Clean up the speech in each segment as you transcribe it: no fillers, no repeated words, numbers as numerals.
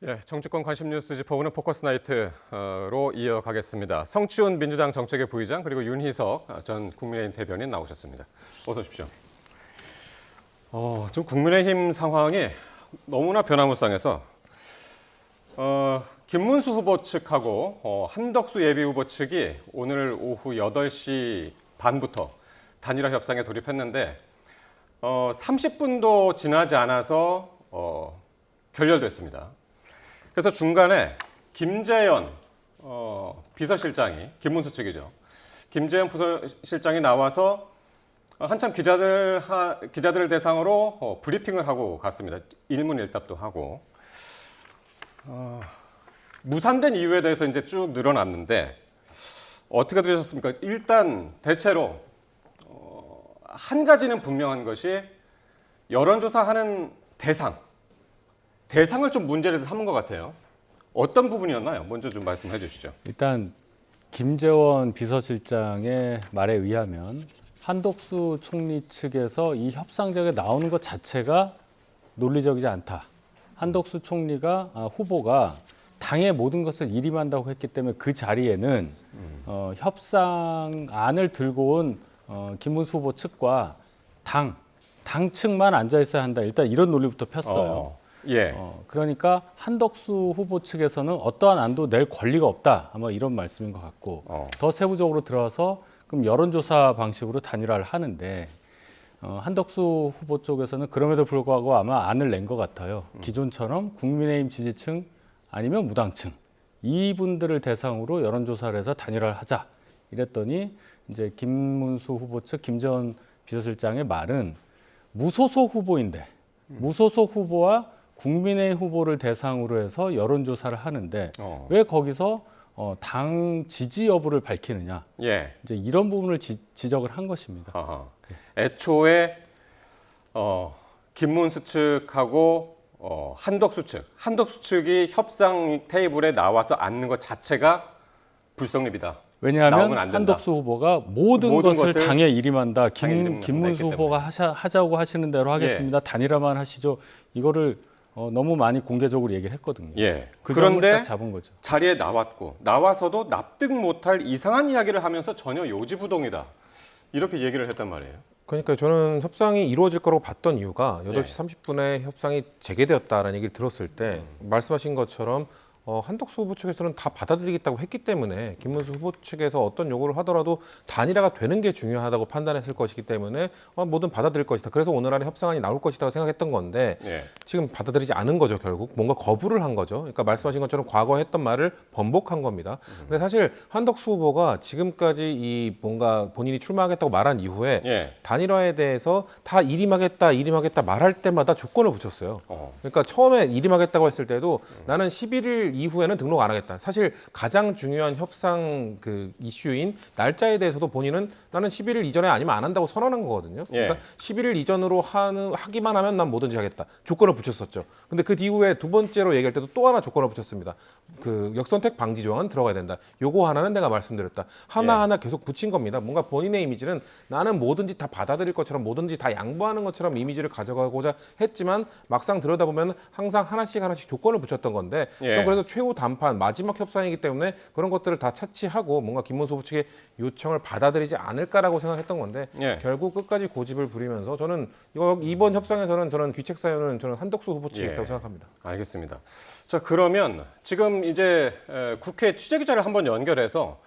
예, 정치권 관심 뉴스 짚어보는 포커스 나이트로 이어가겠습니다. 성추운 민주당 정책위 부의장 그리고 윤희석 전 국민의힘 대변인 나오셨습니다. 어서 오십시오. 지금 국민의힘 상황이 너무나 변화무쌍해서 김문수 후보 측하고 한덕수 예비 후보 측이 오늘 오후 8시 반부터 단일화 협상에 돌입했는데 30분도 지나지 않아서 결렬됐습니다. 그래서 중간에 김재현 비서실장이, 김문수 측이죠. 김재현 부서실장이 나와서 한참 기자들을 대상으로 브리핑을 하고 갔습니다. 일문일답도 하고. 무산된 이유에 대해서 이제 쭉 늘어났는데 어떻게 들으셨습니까? 일단 대체로 한 가지는 분명한 것이 여론조사하는 대상을 좀 문제를 삼은 것 같아요. 어떤 부분이었나요? 먼저 좀 말씀해 주시죠. 일단 김재원 비서실장의 말에 의하면 한덕수 총리 측에서 이 협상장에 나오는 것 자체가 논리적이지 않다. 한덕수 총리가 후보가 당의 모든 것을 일임한다고 했기 때문에 그 자리에는 협상안을 들고 온 김문수 후보 측과 당 측만 앉아 있어야 한다. 일단 이런 논리부터 폈어요. 예. 그러니까 한덕수 후보 측에서는 어떠한 안도 낼 권리가 없다. 아마 이런 말씀인 것 같고 더 세부적으로 들어와서 그럼 여론조사 방식으로 단일화를 하는데 한덕수 후보 쪽에서는 그럼에도 불구하고 아마 안을 낸 것 같아요. 기존처럼 국민의힘 지지층 아니면 무당층 이분들을 대상으로 여론조사를 해서 단일화를 하자 이랬더니 이제 김문수 후보 측 김재원 비서실장의 말은 무소속 후보인데 무소속 후보와 국민의 후보를 대상으로 해서 여론조사를 하는데 왜 거기서 당 지지 여부를 밝히느냐. 예. 이제 이런 부분을 지적을 한 것입니다. 애초에 김문수 측하고 한덕수 측이 협상 테이블에 나와서 앉는 것 자체가 불성립이다. 왜냐하면 한덕수 후보가 모든 것을 당에 일임한다. 김문수 후보가 하자고 하시는 대로 하겠습니다. 예. 단일화만 하시죠. 이거를 너무 많이 공개적으로 얘기를 했거든요. 예. 그 그런데 잡은 거죠. 자리에 나와서도 납득 못할 이상한 이야기를 하면서 전혀 요지부동이다. 이렇게 얘기를 했단 말이에요. 그러니까 저는 협상이 이루어질 거라고 봤던 이유가 8시 30분에 협상이 재개되었다라는 얘기를 들었을 때 말씀하신 것처럼 한덕수 후보 측에서는 다 받아들이겠다고 했기 때문에 김문수 후보 측에서 어떤 요구를 하더라도 단일화가 되는 게 중요하다고 판단했을 것이기 때문에 뭐든 받아들일 것이다. 그래서 오늘 안에 협상안이 나올 것이라고 생각했던 건데 지금 받아들이지 않은 거죠. 결국 뭔가 거부를 한 거죠. 그러니까 말씀하신 것처럼 과거에 했던 말을 번복한 겁니다. 근데 사실 한덕수 후보가 지금까지 이 뭔가 본인이 출마하겠다고 말한 이후에 단일화에 대해서 다 일임하겠다 말할 때마다 조건을 붙였어요. 그러니까 처음에 일임하겠다고 했을 때도 나는 11일 이후에는 등록 안 하겠다. 사실 가장 중요한 협상 그 이슈인 날짜에 대해서도 본인은 나는 11일 이전에 아니면 안 한다고 선언한 거거든요. 그러니까 11일 이전으로 하기만 하면 난 뭐든지 하겠다. 조건을 붙였었죠. 근데 그 이후에 두 번째로 얘기할 때도 또 하나 조건을 붙였습니다. 그 역선택 방지 조항은 들어가야 된다. 요거 하나는 내가 말씀드렸다. 하나하나 계속 붙인 겁니다. 뭔가 본인의 이미지는 나는 뭐든지 다 받아들일 것처럼 뭐든지 다 양보하는 것처럼 이미지를 가져가고자 했지만 막상 들여다보면 항상 하나씩 조건을 붙였던 건데 좀 그래서 최후 단판 마지막 협상이기 때문에 그런 것들을 다 차치하고 뭔가 김문수 후보 측의 요청을 받아들이지 않을까라고 생각했던 건데 결국 끝까지 고집을 부리면서 저는 이번 협상에서는 저는 귀책 사유는 저는 한덕수 후보 측에 있다고 생각합니다. 알겠습니다. 자, 그러면 지금 이제 국회 취재기자를 한번 연결해서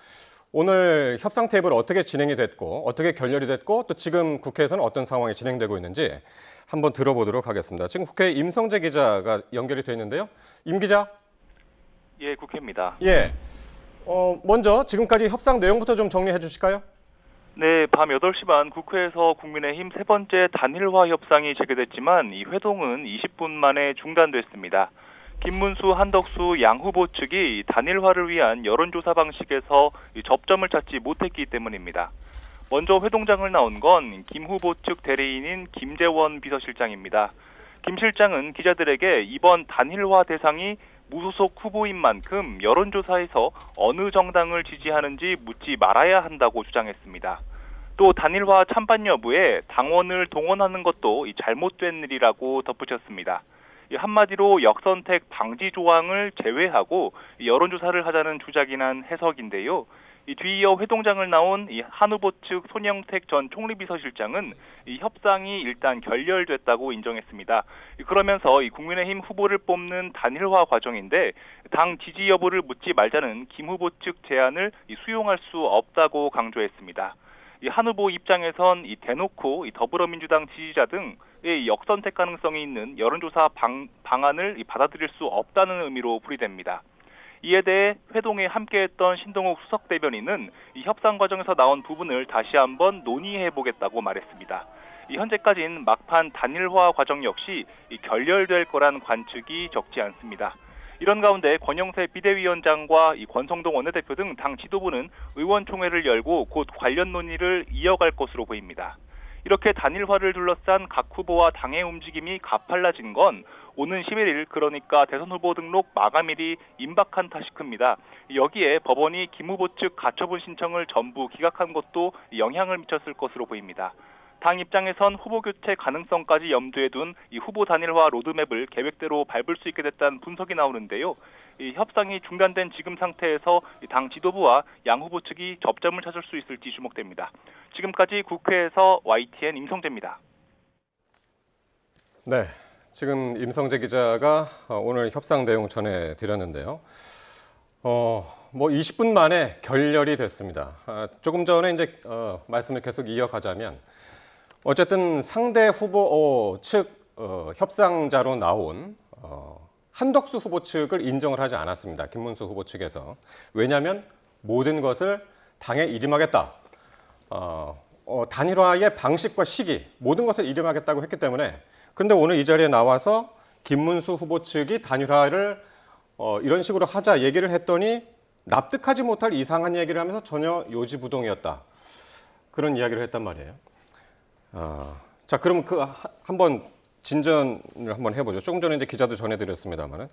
오늘 협상 테이블 어떻게 진행이 됐고 어떻게 결렬이 됐고 또 지금 국회에서는 어떤 상황이 진행되고 있는지 한번 들어보도록 하겠습니다. 지금 국회 임성재 기자가 연결이 돼 있는데요. 임 기자. 예, 국회입니다. 예. 먼저 지금까지 협상 내용부터 좀 정리해 주실까요? 네, 밤 8시 반 국회에서 국민의힘 세 번째 단일화 협상이 재개됐지만 이 회동은 20분 만에 중단됐습니다. 김문수, 한덕수 양 후보 측이 단일화를 위한 여론조사 방식에서 접점을 찾지 못했기 때문입니다. 먼저 회동장을 나온 건 김 후보 측 대리인인 김재원 비서실장입니다. 김 실장은 기자들에게 이번 단일화 대상이 무소속 후보인 만큼 여론조사에서 어느 정당을 지지하는지 묻지 말아야 한다고 주장했습니다. 또 단일화 찬반 여부에 당원을 동원하는 것도 잘못된 일이라고 덧붙였습니다. 한마디로 역선택 방지 조항을 제외하고 여론조사를 하자는 주장이란 해석인데요. 뒤이어 회동장을 나온 한 후보 측 손영택 전 총리비서실장은 협상이 일단 결렬됐다고 인정했습니다. 그러면서 국민의힘 후보를 뽑는 단일화 과정인데 당 지지 여부를 묻지 말자는 김 후보 측 제안을 수용할 수 없다고 강조했습니다. 한 후보 입장에선 대놓고 더불어민주당 지지자 등의 역선택 가능성이 있는 여론조사 방안을 받아들일 수 없다는 의미로 풀이됩니다. 이에 대해 회동에 함께했던 신동욱 수석 대변인은 협상 과정에서 나온 부분을 다시 한번 논의해보겠다고 말했습니다. 현재까지는 막판 단일화 과정 역시 결렬될 거란 관측이 적지 않습니다. 이런 가운데 권영세 비대위원장과 권성동 원내대표 등 당 지도부는 의원총회를 열고 곧 관련 논의를 이어갈 것으로 보입니다. 이렇게 단일화를 둘러싼 각 후보와 당의 움직임이 가팔라진 건 오는 11일 그러니까 대선 후보 등록 마감일이 임박한 탓이 큽니다. 여기에 법원이 김 후보 측 가처분 신청을 전부 기각한 것도 영향을 미쳤을 것으로 보입니다. 당 입장에선 후보 교체 가능성까지 염두에 둔 이 후보 단일화 로드맵을 계획대로 밟을 수 있게 됐다는 분석이 나오는데요. 이 협상이 중단된 지금 상태에서 당 지도부와 양 후보 측이 접점을 찾을 수 있을지 주목됩니다. 지금까지 국회에서 YTN 임성재입니다. 네, 지금 임성재 기자가 오늘 협상 내용 전해드렸는데요. 뭐 20분 만에 결렬이 됐습니다. 조금 전에 이제 말씀을 계속 이어가자면 어쨌든 상대 후보 측 협상자로 나온 한덕수 후보 측을 인정을 하지 않았습니다. 김문수 후보 측에서. 왜냐하면 모든 것을 당에 이임하겠다. 단일화의 방식과 시기 모든 것을 이임하겠다고 했기 때문에 그런데 오늘 이 자리에 나와서 김문수 후보 측이 단일화를 이런 식으로 하자 얘기를 했더니 납득하지 못할 이상한 얘기를 하면서 전혀 요지부동이었다. 그런 이야기를 했단 말이에요. 자, 그럼 한번 진전을 한번 해보죠. 조금 전에 이제 기자도 전해드렸습니다만은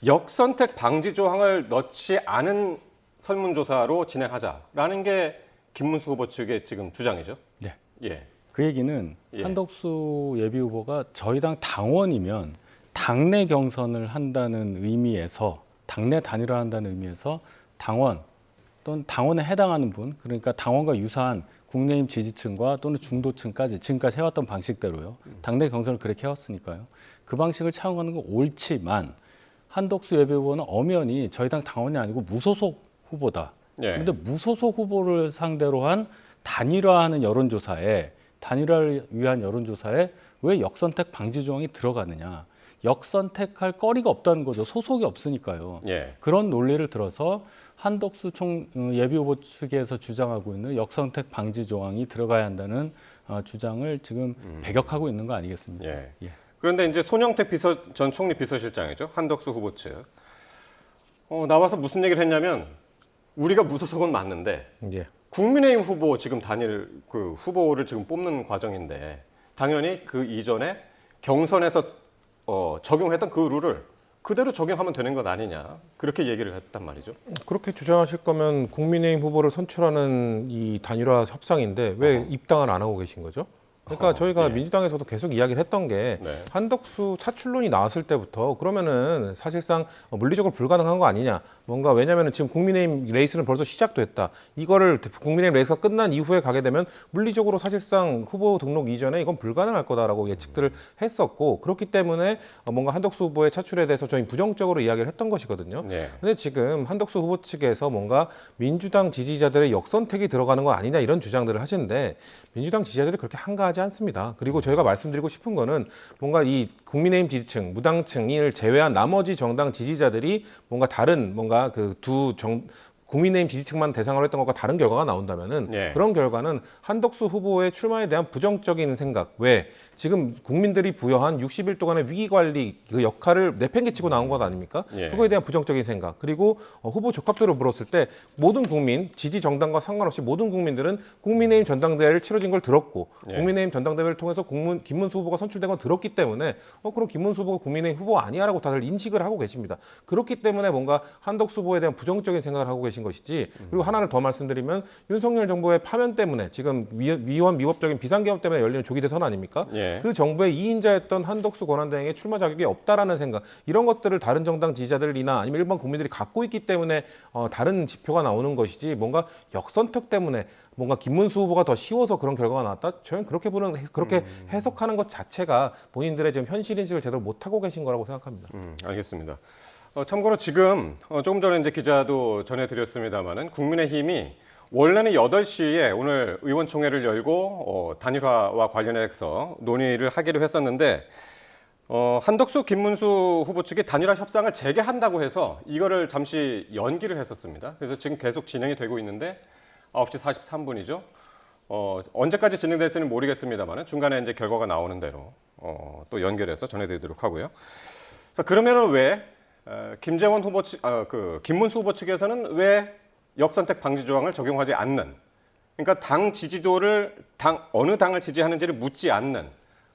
역선택 방지 조항을 넣지 않은 설문조사로 진행하자라는 게 김문수 후보 측의 지금 주장이죠. 네. 예. 그 얘기는 예. 한덕수 예비후보가 저희 당 당원이면 당내 경선을 한다는 의미에서 당내 단일화한다는 의미에서 당원 또는 당원에 해당하는 분 그러니까 당원과 유사한 국민의힘 지지층과 또는 중도층까지 지금까지 해왔던 방식대로요. 당내 경선을 그렇게 해왔으니까요. 그 방식을 차용하는 건 옳지만 한덕수 예비후보는 엄연히 저희 당 당원이 아니고 무소속 후보다. 예. 그런데 무소속 후보를 상대로 한 단일화하는 여론조사에 단일화를 위한 여론조사에 왜 역선택 방지 조항이 들어가느냐. 역선택할 거리가 없다는 거죠. 소속이 없으니까요. 예. 그런 논리를 들어서 한덕수 예비후보 측에서 주장하고 있는 역선택 방지 조항이 들어가야 한다는 주장을 지금 배격하고 있는 거 아니겠습니까? 예. 예. 그런데 이제 손영택 전 총리 비서실장이죠. 한덕수 후보 측. 나와서 무슨 얘기를 했냐면 우리가 무소속은 맞는데 예. 국민의힘 후보 지금 후보를 지금 뽑는 과정인데 당연히 그 이전에 경선에서 적용했던 그 룰을 그대로 적용하면 되는 것 아니냐 그렇게 얘기를 했단 말이죠. 그렇게 주장하실 거면 국민의힘 후보를 선출하는 이 단일화 협상인데 왜 입당을 안 하고 계신 거죠? 그러니까 저희가 예. 민주당에서도 계속 이야기를 했던 게 네. 한덕수 차출론이 나왔을 때부터 그러면은 사실상 물리적으로 불가능한 거 아니냐. 뭔가 왜냐면은 지금 국민의힘 레이스는 벌써 시작됐다. 이거를 국민의힘 레이스가 끝난 이후에 가게 되면 물리적으로 사실상 후보 등록 이전에 이건 불가능할 거다라고 예측들을 했었고 그렇기 때문에 뭔가 한덕수 후보의 차출에 대해서 저희 부정적으로 이야기를 했던 것이거든요. 네. 근데 지금 한덕수 후보 측에서 뭔가 민주당 지지자들의 역선택이 들어가는 거 아니냐 이런 주장들을 하시는데 민주당 지지자들이 그렇게 한가하지 않습니다. 그리고 저희가 말씀드리고 싶은 거는 뭔가 이 국민의힘 지지층, 무당층을 제외한 나머지 정당 지지자들이 뭔가 다른 뭔가 국민의힘 지지층만 대상으로 했던 것과 다른 결과가 나온다면은 예. 그런 결과는 한덕수 후보의 출마에 대한 부정적인 생각. 왜? 지금 국민들이 부여한 60일 동안의 위기 관리 그 역할을 내팽개치고 나온 것 아닙니까? 예. 그거에 대한 부정적인 생각. 그리고 후보 적합도를 물었을 때 모든 국민, 지지 정당과 상관없이 모든 국민들은 국민의힘 전당대회를 치러진 걸 들었고 예. 국민의힘 전당대회를 통해서 김문수 후보가 선출된 건 들었기 때문에 그럼 김문수 후보가 국민의힘 후보 아니야라고 다들 인식을 하고 계십니다. 그렇기 때문에 뭔가 한덕수 후보에 대한 부정적인 생각을 하고 계신 것인 것이지. 그리고 하나를 더 말씀드리면 윤석열 정부의 파면 때문에 지금 위헌 위법적인 비상계엄 때문에 열리는 조기 대선 아닙니까? 예. 그 정부의 2인자였던 한덕수 권한대행의 출마 자격이 없다라는 생각, 이런 것들을 다른 정당 지지자들이나 아니면 일반 국민들이 갖고 있기 때문에 다른 지표가 나오는 것이지, 뭔가 역선택 때문에 뭔가 김문수 후보가 더 쉬워서 그런 결과가 나왔다? 저는 그렇게 해석하는 것 자체가 본인들의 지금 현실 인식을 제대로 못하고 계신 거라고 생각합니다. 알겠습니다. 참고로 지금 조금 전에 이제 기자도 전해드렸습니다만은 국민의힘이 원래는 8시에 오늘 의원총회를 열고 단일화와 관련해서 논의를 하기로 했었는데 한덕수, 김문수 후보 측이 단일화 협상을 재개한다고 해서 이거를 잠시 연기를 했었습니다. 그래서 지금 계속 진행이 되고 있는데 9시 43분이죠. 언제까지 진행될지는 모르겠습니다만 중간에 이제 결과가 나오는 대로 또 연결해서 전해드리도록 하고요. 자, 그러면은 왜 김재원 후보 측, 김문수 후보 측에서는 왜 역선택 방지 조항을 적용하지 않는, 그러니까 당 지지도를 어느 당을 지지하는지를 묻지 않는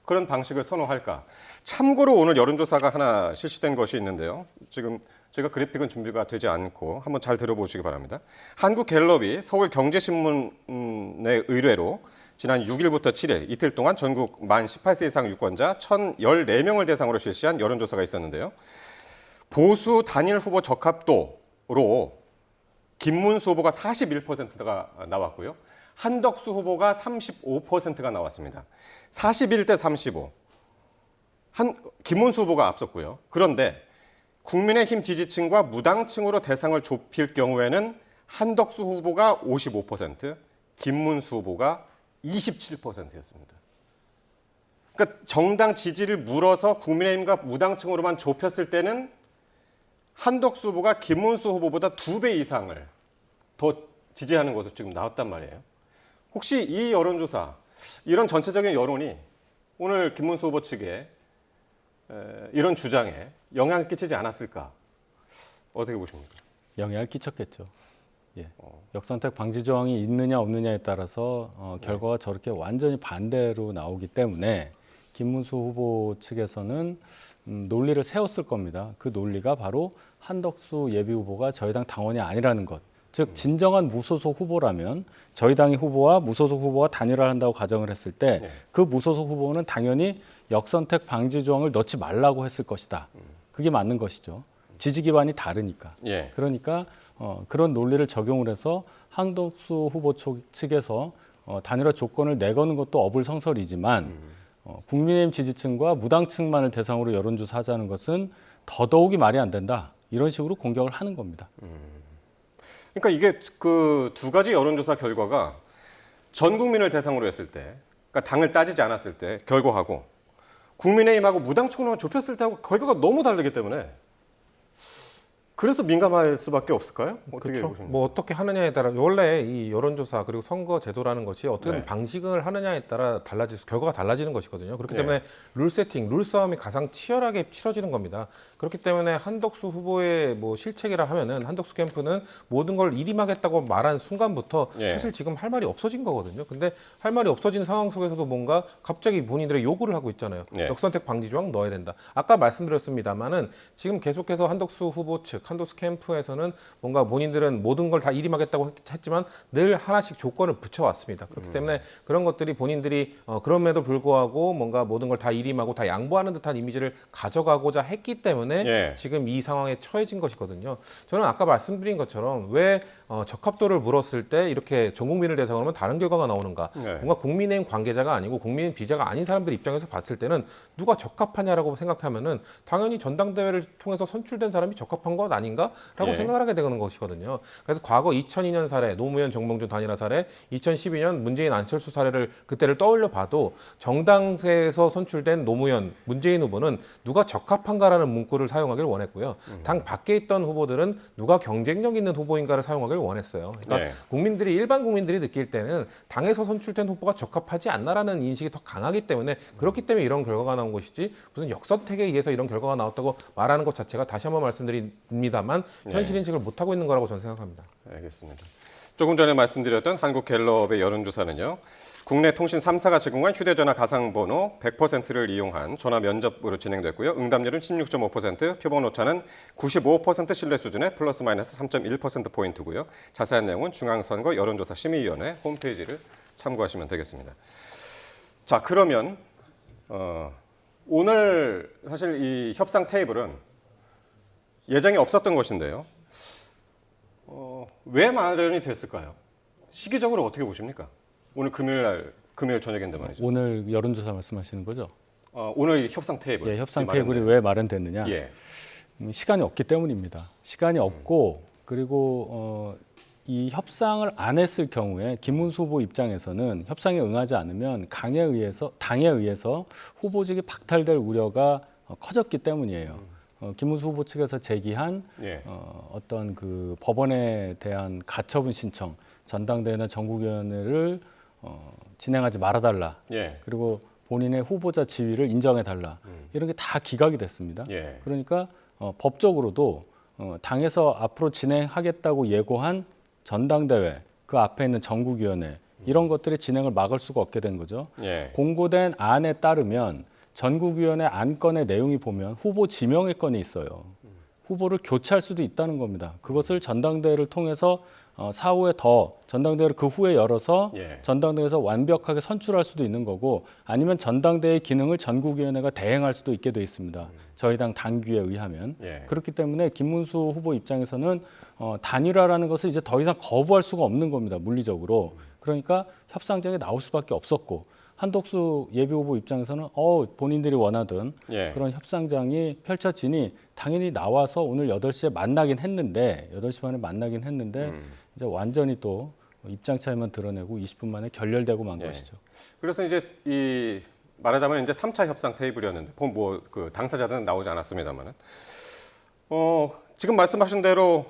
그런 방식을 선호할까? 참고로 오늘 여론조사가 하나 실시된 것이 있는데요. 지금 저희가 그래픽은 준비가 되지 않고 한번 잘 들어보시기 바랍니다. 한국갤럽이 서울경제신문의 의뢰로 지난 6일부터 7일 이틀 동안 전국 만 18세 이상 유권자 1,014명을 대상으로 실시한 여론조사가 있었는데요. 보수 단일 후보 적합도로 김문수 후보가 41%가 나왔고요. 한덕수 후보가 35%가 나왔습니다. 41대 35. 김문수 후보가 앞섰고요. 그런데 국민의힘 지지층과 무당층으로 대상을 좁힐 경우에는 한덕수 후보가 55%, 김문수 후보가 27%였습니다. 그러니까 정당 지지를 물어서 국민의힘과 무당층으로만 좁혔을 때는 한덕수 후보가 김문수 후보보다 2배 이상을 더 지지하는 것으로 지금 나왔단 말이에요. 혹시 이 여론조사, 이런 전체적인 여론이 오늘 김문수 후보 측에 이런 주장에 영향을 끼치지 않았을까? 어떻게 보십니까? 영향을 끼쳤겠죠. 예. 역선택 방지 조항이 있느냐 없느냐에 따라서 결과가 저렇게 완전히 반대로 나오기 때문에 김문수 후보 측에서는 논리를 세웠을 겁니다. 그 논리가 바로 한덕수 예비 후보가 저희 당 당원이 아니라는 것. 즉 진정한 무소속 후보라면 저희 당의 후보와 무소속 후보가 단일화를 한다고 가정을 했을 때 그 무소속 후보는 당연히 역선택 방지 조항을 넣지 말라고 했을 것이다. 그게 맞는 것이죠. 지지 기반이 다르니까. 예. 그러니까 그런 논리를 적용을 해서 한덕수 후보 측에서 단일화 조건을 내거는 것도 어불성설이지만 국민의힘 지지층과 무당층만을 대상으로 여론조사하자는 것은 더더욱이 말이 안 된다. 이런 식으로 공격을 하는 겁니다. 그러니까 이게 그 두 가지 여론조사 결과가 전 국민을 대상으로 했을 때, 그러니까 당을 따지지 않았을 때 결과하고 국민의힘하고 무당층으로 좁혔을 때하고 결과가 너무 다르기 때문에 그래서 민감할 수밖에 없을까요? 어떻게 그렇죠. 보십니까? 뭐 어떻게 하느냐에 따라 원래 이 여론조사 그리고 선거 제도라는 것이 어떤 네. 방식을 하느냐에 따라 결과가 달라지는 것이거든요. 그렇기 네. 때문에 룰 세팅, 룰 싸움이 가장 치열하게 치러지는 겁니다. 그렇기 때문에 한덕수 후보의 뭐 실책이라 하면은 한덕수 캠프는 모든 걸 일임하겠다고 말한 순간부터 예. 사실 지금 할 말이 없어진 거거든요. 근데 할 말이 없어진 상황 속에서도 뭔가 갑자기 본인들의 요구를 하고 있잖아요. 예. 역선택 방지 조항 넣어야 된다. 아까 말씀드렸습니다만은 지금 계속해서 한덕수 후보 측 한덕수 캠프에서는 뭔가 본인들은 모든 걸 다 일임하겠다고 했지만 늘 하나씩 조건을 붙여왔습니다. 그렇기 때문에 그런 것들이 본인들이 그럼에도 불구하고 뭔가 모든 걸 다 일임하고 다 양보하는 듯한 이미지를 가져가고자 했기 때문에 예. 지금 이 상황에 처해진 것이거든요. 저는 아까 말씀드린 것처럼 왜 적합도를 물었을 때 이렇게 전 국민을 대상으로 하면 다른 결과가 나오는가. 네. 뭔가 국민의힘 관계자가 아니고 국민의힘 지지자가 아닌 사람들 입장에서 봤을 때는 누가 적합하냐라고 생각하면은 당연히 전당대회를 통해서 선출된 사람이 적합한 것 아닌가라고 예. 생각을 하게 되는 것이거든요. 그래서 과거 2002년 사례, 노무현 정몽준 단일화 사례, 2012년 문재인 안철수 사례를 그때를 떠올려 봐도 정당에서 선출된 노무현, 문재인 후보는 누가 적합한가라는 문구를 사용하기를 원했고요. 당 밖에 있던 후보들은 누가 경쟁력 있는 후보인가를 사용하기를 원했어요. 그러니까 네. 일반 국민들이 느낄 때는 당에서 선출된 후보가 적합하지 않나라는 인식이 더 강하기 때문에 그렇기 때문에 이런 결과가 나온 것이지 무슨 역선택에 의해서 이런 결과가 나왔다고 말하는 것 자체가 다시 한번 말씀드립니다만 현실 인식을 못하고 있는 거라고 저는 생각합니다. 알겠습니다. 조금 전에 말씀드렸던 한국갤럽의 여론조사는요. 국내 통신 3사가 제공한 휴대전화 가상번호 100%를 이용한 전화 면접으로 진행됐고요. 응답률은 16.5%, 표본 오차는 95% 신뢰 수준의 플러스 마이너스 3.1%포인트고요. 자세한 내용은 중앙선거 여론조사 심의위원회 홈페이지를 참고하시면 되겠습니다. 자, 그러면 오늘 사실 이 협상 테이블은 예정이 없었던 것인데요. 왜 마련이 됐을까요? 시기적으로 어떻게 보십니까? 오늘 금요일 저녁인데 말이죠. 오늘 여론조사 말씀하시는 거죠? 오늘 협상 테이블. 예, 협상 테이블이 왜 마련됐느냐? 예. 시간이 없기 때문입니다. 시간이 없고 그리고 이 협상을 안 했을 경우에 김문수 후보 입장에서는 협상에 응하지 않으면 당에 의해서 후보직이 박탈될 우려가 커졌기 때문이에요. 김문수 후보 측에서 제기한 예. 어떤 그 법원에 대한 가처분 신청, 전당대회나 전국위원회를 진행하지 말아달라. 예. 그리고 본인의 후보자 지위를 인정해달라. 이런 게 다 기각이 됐습니다. 예. 그러니까 법적으로도 당에서 앞으로 진행하겠다고 예고한 전당대회, 그 앞에 있는 전국위원회 이런 것들의 진행을 막을 수가 없게 된 거죠. 예. 공고된 안에 따르면 전국위원회 안건의 내용이 보면 후보 지명의 건이 있어요. 후보를 교체할 수도 있다는 겁니다. 그것을 전당대회를 통해서 사후에 더 전당대회를 그 후에 열어서 예. 전당대회에서 완벽하게 선출할 수도 있는 거고 아니면 전당대회 기능을 전국위원회가 대행할 수도 있게 돼 있습니다. 저희 당 당규에 의하면. 예. 그렇기 때문에 김문수 후보 입장에서는 단일화라는 것을 이제 더 이상 거부할 수가 없는 겁니다. 물리적으로. 그러니까 협상장에 나올 수밖에 없었고 한덕수 예비후보 입장에서는 본인들이 원하던 예. 그런 협상장이 펼쳐지니 당연히 나와서 오늘 8시에 만나긴 했는데 8시 반에 만나긴 했는데 이제 완전히 또 입장 차이만 드러내고 20분 만에 결렬되고 만 예. 것이죠. 그래서 이제 말하자면 이제 3차 협상 테이블이었는데 그 당사자들은 나오지 않았습니다만은 지금 말씀하신 대로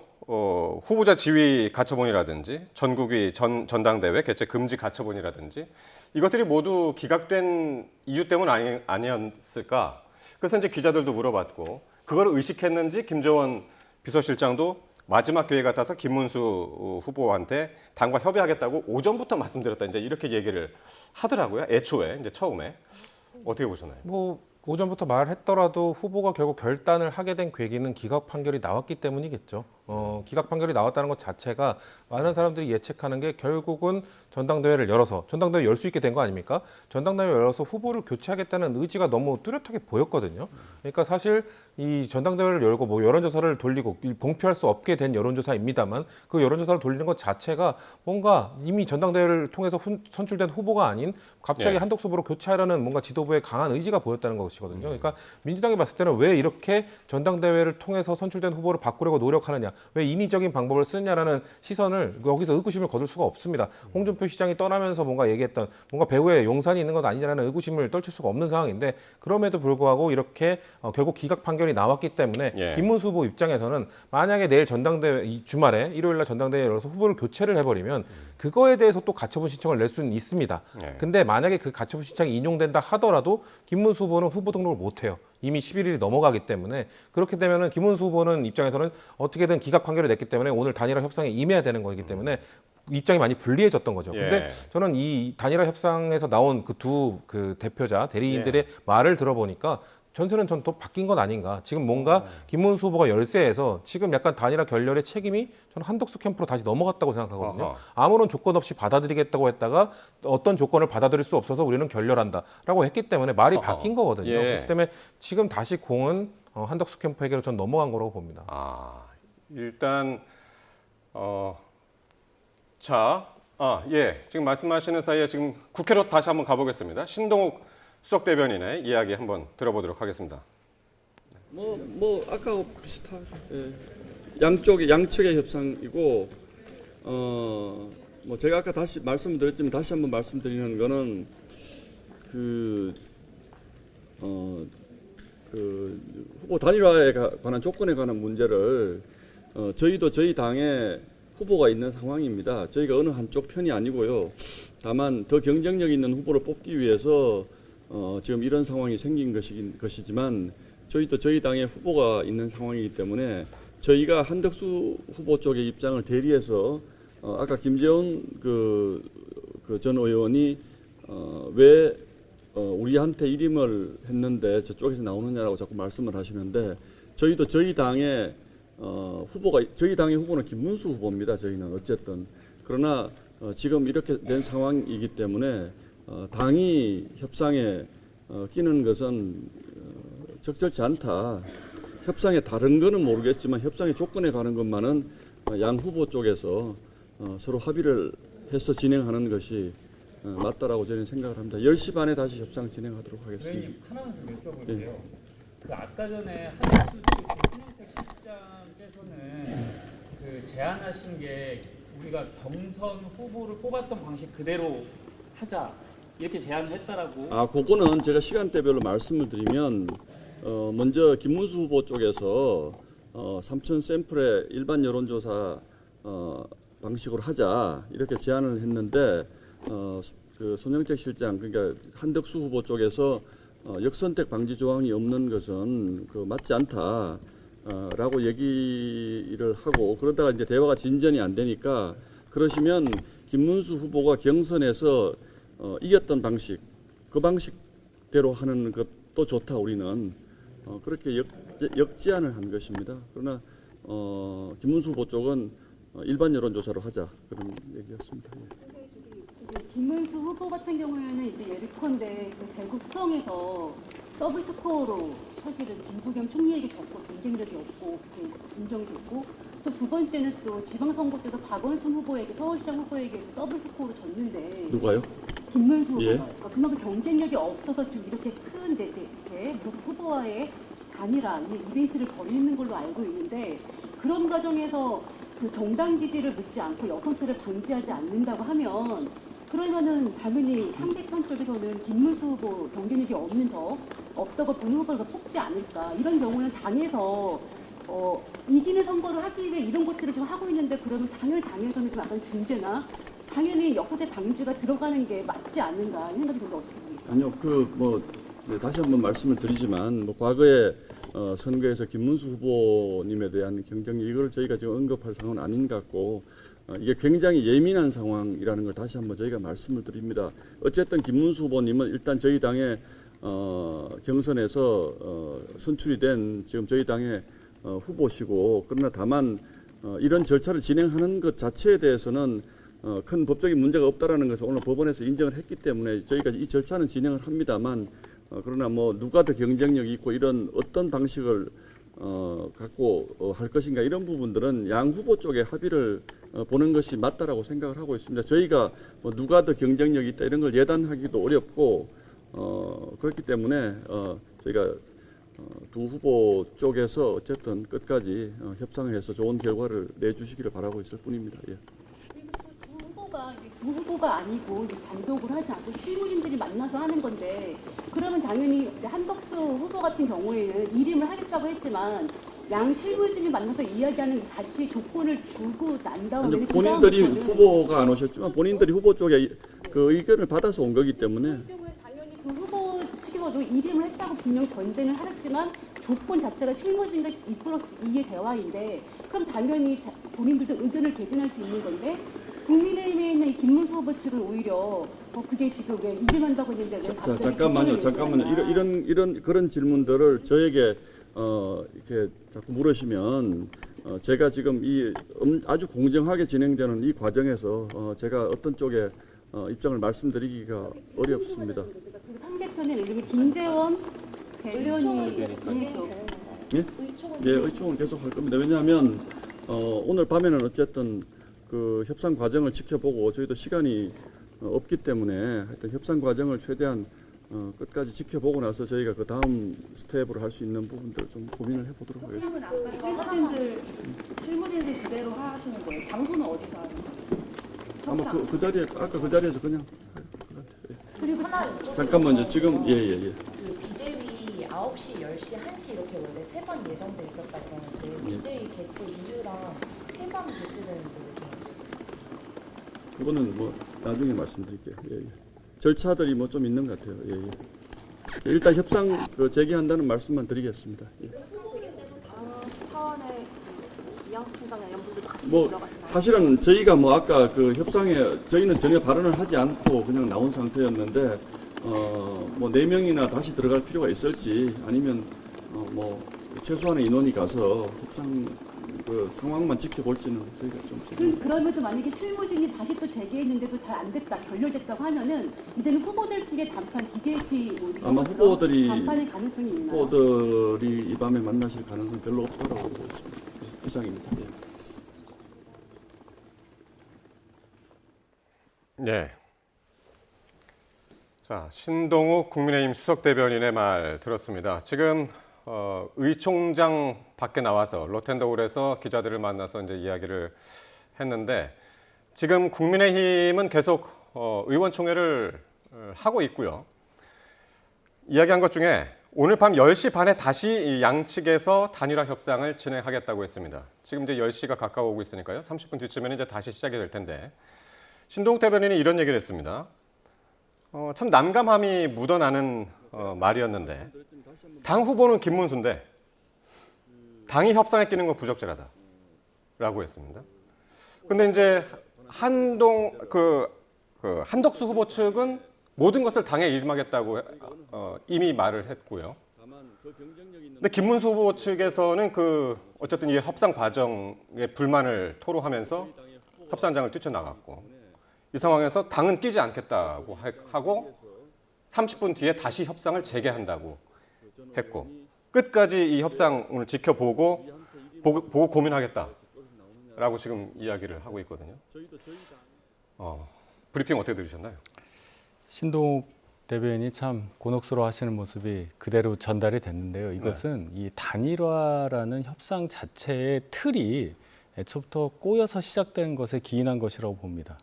후보자 지위 가처분이라든지 전국위 전당대회 개최 금지 가처분이라든지 이것들이 모두 기각된 이유 때문 아니었을까? 그래서 이제 기자들도 물어봤고 그걸 의식했는지 김정원 비서실장도 마지막 기회 같아서 김문수 후보한테 당과 협의하겠다고 오전부터 말씀드렸다 이제 이렇게 얘기를 하더라고요. 애초에 이제 처음에 어떻게 보셨나요? 뭐 오전부터 말했더라도 후보가 결국 결단을 하게 된 계기는 기각 판결이 나왔기 때문이겠죠. 기각 판결이 나왔다는 것 자체가 많은 사람들이 예측하는 게 결국은 전당대회를 열어서 전당대회 열 수 있게 된 거 아닙니까? 전당대회 열어서 후보를 교체하겠다는 의지가 너무 뚜렷하게 보였거든요. 그러니까 사실 이 전당대회를 열고 뭐 여론조사를 돌리고 공표할 수 없게 된 여론조사입니다만 그 여론조사를 돌리는 것 자체가 뭔가 이미 전당대회를 통해서 선출된 후보가 아닌 갑자기 예. 한덕수 후보로 교체하려는 뭔가 지도부의 강한 의지가 보였다는 것이거든요. 그러니까 민주당이 봤을 때는 왜 이렇게 전당대회를 통해서 선출된 후보를 바꾸려고 노력하느냐, 왜 인위적인 방법을 쓰느냐라는 시선을 여기서 의구심을 거둘 수가 없습니다. 홍준표 시장이 떠나면서 뭔가 얘기했던 뭔가 배후에 용산이 있는 것 아니냐라는 의구심을 떨칠 수가 없는 상황인데 그럼에도 불구하고 이렇게 결국 기각 판결이 나왔기 때문에 예. 김문수 후보 입장에서는 만약에 내일 전당대회 이 주말에 일요일날 전당대회에 열어서 후보를 교체를 해버리면 그거에 대해서 또 가처분 신청을 낼 수는 있습니다. 예. 근데 만약에 그 가처분 신청이 인용된다 하더라도 김문수 후보는 후보 등록을 못 해요. 이미 11일이 넘어가기 때문에 그렇게 되면은 김문수 후보는 입장에서는 어떻게든 기각 판결을 냈기 때문에 오늘 단일화 협상에 임해야 되는 거기 때문에 입장이 많이 불리해졌던 거죠. 예. 근데 저는 이 단일화 협상에서 나온 그 두 대표자 대리인들의 말을 들어보니까 전세는 전 또 바뀐 건 아닌가. 지금 뭔가 김문수 후보가 열세에서 지금 약간 단일화 결렬의 책임이 저는 한덕수 캠프로 다시 넘어갔다고 생각하거든요. 어허. 아무런 조건 없이 받아들이겠다고 했다가 어떤 조건을 받아들일 수 없어서 우리는 결렬한다라고 했기 때문에 말이 어허. 바뀐 거거든요. 예. 그렇기 때문에 지금 다시 공은 한덕수 캠프에게로 전 넘어간 거라고 봅니다. 일단 지금 말씀하시는 사이에 지금 국회로 다시 한번 가보겠습니다. 신동욱 수석 대변인의 이야기 한번 들어보도록 하겠습니다. 아까하고 비슷하죠. 예. 양측의 협상이고, 제가 아까 다시 말씀드렸지만 다시 한번 말씀드리는 거는 후보 단일화에 관한 조건에 관한 문제를 저희도 저희 당에 후보가 있는 상황입니다. 저희가 어느 한쪽 편이 아니고요. 다만 더 경쟁력 있는 후보를 뽑기 위해서 지금 이런 상황이 생긴 것이지만 저희도 저희 당에 후보가 있는 상황이기 때문에 저희가 한덕수 후보 쪽의 입장을 대리해서 아까 김재원 전 의원이 왜 우리한테 이름을 했는데 저쪽에서 나오느냐라고 자꾸 말씀을 하시는데 저희도 저희 당의 저희 당의 후보는 김문수 후보입니다. 저희는 어쨌든 그러나 지금 이렇게 된 상황이기 때문에 당이 협상에 끼는 것은 적절치 않다. 협상에 다른 거는 모르겠지만 협상의 조건에 가는 것만은 양 후보 쪽에서 서로 합의를 해서 진행하는 것이 맞다라고 저는 생각을 합니다. 10시 반에 다시 협상 진행하도록 하겠습니다. 의원님 하나만 좀 여쭤볼게요. 예. 그 아까 전에 한덕수 신영택 실장께서는 그 제안하신 게 우리가 경선 후보를 뽑았던 방식 그대로 하자 이렇게 제안을 했다라고. 그거는 제가 시간대별로 말씀을 드리면 먼저 김문수 후보 쪽에서 3천 샘플의 일반 여론조사 방식으로 하자 이렇게 제안을 했는데 그 손영택 실장 그러니까 한덕수 후보 쪽에서 역선택 방지 조항이 없는 것은 맞지 않다라고 얘기를 하고 그러다가 이제 대화가 진전이 안 되니까 그러시면 김문수 후보가 경선에서 이겼던 방식 그 방식대로 하는 것도 좋다 우리는 그렇게 역제안을 한 것입니다. 그러나 김문수 후보 쪽은 일반 여론조사로 하자 그런 얘기였습니다. 김문수 후보 같은 경우에는 이제 예컨대 그 대구 수성에서 더블 스코어로 사실은 김부겸 총리에게 졌고 경쟁력이 없고 그게 인정됐고 또 두 번째는 또 지방선거 때도 박원순 후보에게 서울시장 후보에게 더블 스코어로 졌는데 누가요? 김문수 후보가 예. 그러니까 그만큼 경쟁력이 없어서 지금 이렇게 큰 후보와의 단일화 이벤트를 벌이는 걸로 알고 있는데 그런 과정에서 그 정당 지지를 묻지 않고 역선택을 방지하지 않는다고 하면 그러면은 당연히 상대편 쪽에서는 김문수 후보 경쟁력이 없다고 보는 후보가 뽑지 않을까 이런 경우는 당에서 이기는 선거를 하기 위해 이런 것들을 지금 하고 있는데 그러면 당에서는 좀 약간 중재나 당연히 역선택 방지가 들어가는 게 맞지 않는가 이 생각이 드는데 어떻게 보십니까? 아니요, 다시 한번 말씀을 드리지만 과거에 선거에서 김문수 후보님에 대한 경쟁력 이걸 저희가 지금 언급할 상황은 아닌 것 같고 이게 굉장히 예민한 상황이라는 걸 다시 한번 저희가 말씀을 드립니다. 어쨌든 김문수 후보님은 일단 저희 당의 경선에서 선출이 된 지금 저희 당의 후보시고 그러나 다만 이런 절차를 진행하는 것 자체에 대해서는 큰 법적인 문제가 없다라는 것을 오늘 법원에서 인정을 했기 때문에 저희가 이 절차는 진행을 합니다만 그러나 누가 더 경쟁력이 있고 이런 어떤 방식을 갖고 할 것인가 이런 부분들은 양 후보 쪽에 합의를 보는 것이 맞다라고 생각을 하고 있습니다. 저희가 누가 더 경쟁력이 있다 이런 걸 예단하기도 어렵고 그렇기 때문에 저희가 두 후보 쪽에서 어쨌든 끝까지 협상을 해서 좋은 결과를 내주시기를 바라고 있을 뿐입니다. 예. 두 후보가 아니고 단독으로 하지 않고 실무진들이 만나서 하는 건데 그러면 당연히 이제 한덕수 후보 같은 경우에는 이름을 하겠다고 했지만 양 실무진이 만나서 이야기하는 자체 조건을 주고 난 다음에 본인들이 후보가 안 오셨지만 본인들이 후보 쪽에 그 의견을 받아서 온 거기 때문에 당연히 그 후보 측에서도 이름을 했다고 분명 전제는 하였지만 조건 자체가 실무진과 이끌어서 이게 대화인데 그럼 당연히 본인들도 의견을 개진할 수 있는 건데 국민의힘에 있는 김문수 후보 측은 오히려 그게 지금 왜 이름한다고 했는데 왜 갑자기 잠깐만요. 이런 그런 질문들을 저에게 이렇게 자꾸 물으시면 제가 지금 이 아주 공정하게 진행되는 이 과정에서 제가 어떤 쪽에 입장을 말씀드리기가 어렵습니다. 상대편에 이름이 김재원 대변인이 예, 의총은 계속 할 겁니다. 왜냐하면 오늘 밤에는 어쨌든 그 협상 과정을 지켜보고 저희도 시간이 없기 때문에 하여튼 협상 과정을 최대한 끝까지 지켜보고 나서 저희가 그 다음 스텝으로 할 수 있는 부분들을 좀 고민을 해보도록 하겠습니다. 아까 실무진들 그대로 하시는 거예요? 장소는 어디서 하는 거예요? 아마 아까 그 자리에서 그냥 그리고 잠깐만요. 지금 예. 그 비대위 9시, 10시, 1시 이렇게 원래 3번 예정돼 있었다고 하는데 비대위 개최 이유랑 3번 개최되는 게 그거는 나중에 말씀드릴게요. 예. 절차들이 좀 있는 것 같아요. 예. 일단 협상 제기한다는 말씀만 드리겠습니다. 예. 당 차원의 이양수 총장이나 이런 분들도 같이 뭐 들어가시나요? 사실은 저희가 뭐 아까 그 협상에 저희는 전혀 발언을 하지 않고 그냥 나온 상태였는데 뭐 4명이나 다시 들어갈 필요가 있을지 아니면 뭐 최소한의 인원이 가서 협상 그 상황만 지켜볼지는 저희가 좀 그럼에도 만약에 실무진이 다시 또 재개했는데도 잘 안 됐다, 결렬됐다고 하면은 이제는 후보들끼리 단판 DJP 뭐 이런 아마 것처럼 후보들이 단판의 가능성이 있나요? 후보들이 이 밤에 만나실 가능성 별로 없다고 보고 있습니다. 이상입니다. 네. 자, 신동욱 국민의힘 수석대변인의 말 들었습니다. 지금 의총장 밖에 나와서 로텐더홀에서 기자들을 만나서 이제 이야기를 했는데 지금 국민의힘은 계속 의원총회를 하고 있고요. 이야기한 것 중에 오늘 밤 10시 반에 다시 이 양측에서 단일화 협상을 진행하겠다고 했습니다. 지금 이제 10시가 가까워오고 있으니까요. 30분 뒤쯤에는 이제 다시 시작이 될 텐데 신동욱 대변인이 이런 얘기를 했습니다. 참 난감함이 묻어나는 말이었는데 당 후보는 김문수인데 당이 협상에 끼는 건 부적절하다라고 했습니다. 근데 이제 한덕수 후보 측은 모든 것을 당에 일임하겠다고 이미 말을 했고요. 근데 김문수 후보 측에서는 어쨌든 이 협상 과정에 불만을 토로하면서 협상장을 뛰쳐나갔고 이 상황에서 당은 끼지 않겠다고 하고 30분 뒤에 다시 협상을 재개한다고 했고 끝까지 이 협상을 지켜보고 보고 고민하겠다라고 지금 이야기를 하고 있거든요. 브리핑 어떻게 들으셨나요? 신동욱 대변인이 참 곤혹스러워하시는 모습이 그대로 전달이 됐는데요. 이것은 이 단일화라는 협상 자체의 틀이 애초부터 꼬여서 시작된 것에 기인한 것이라고 봅니다.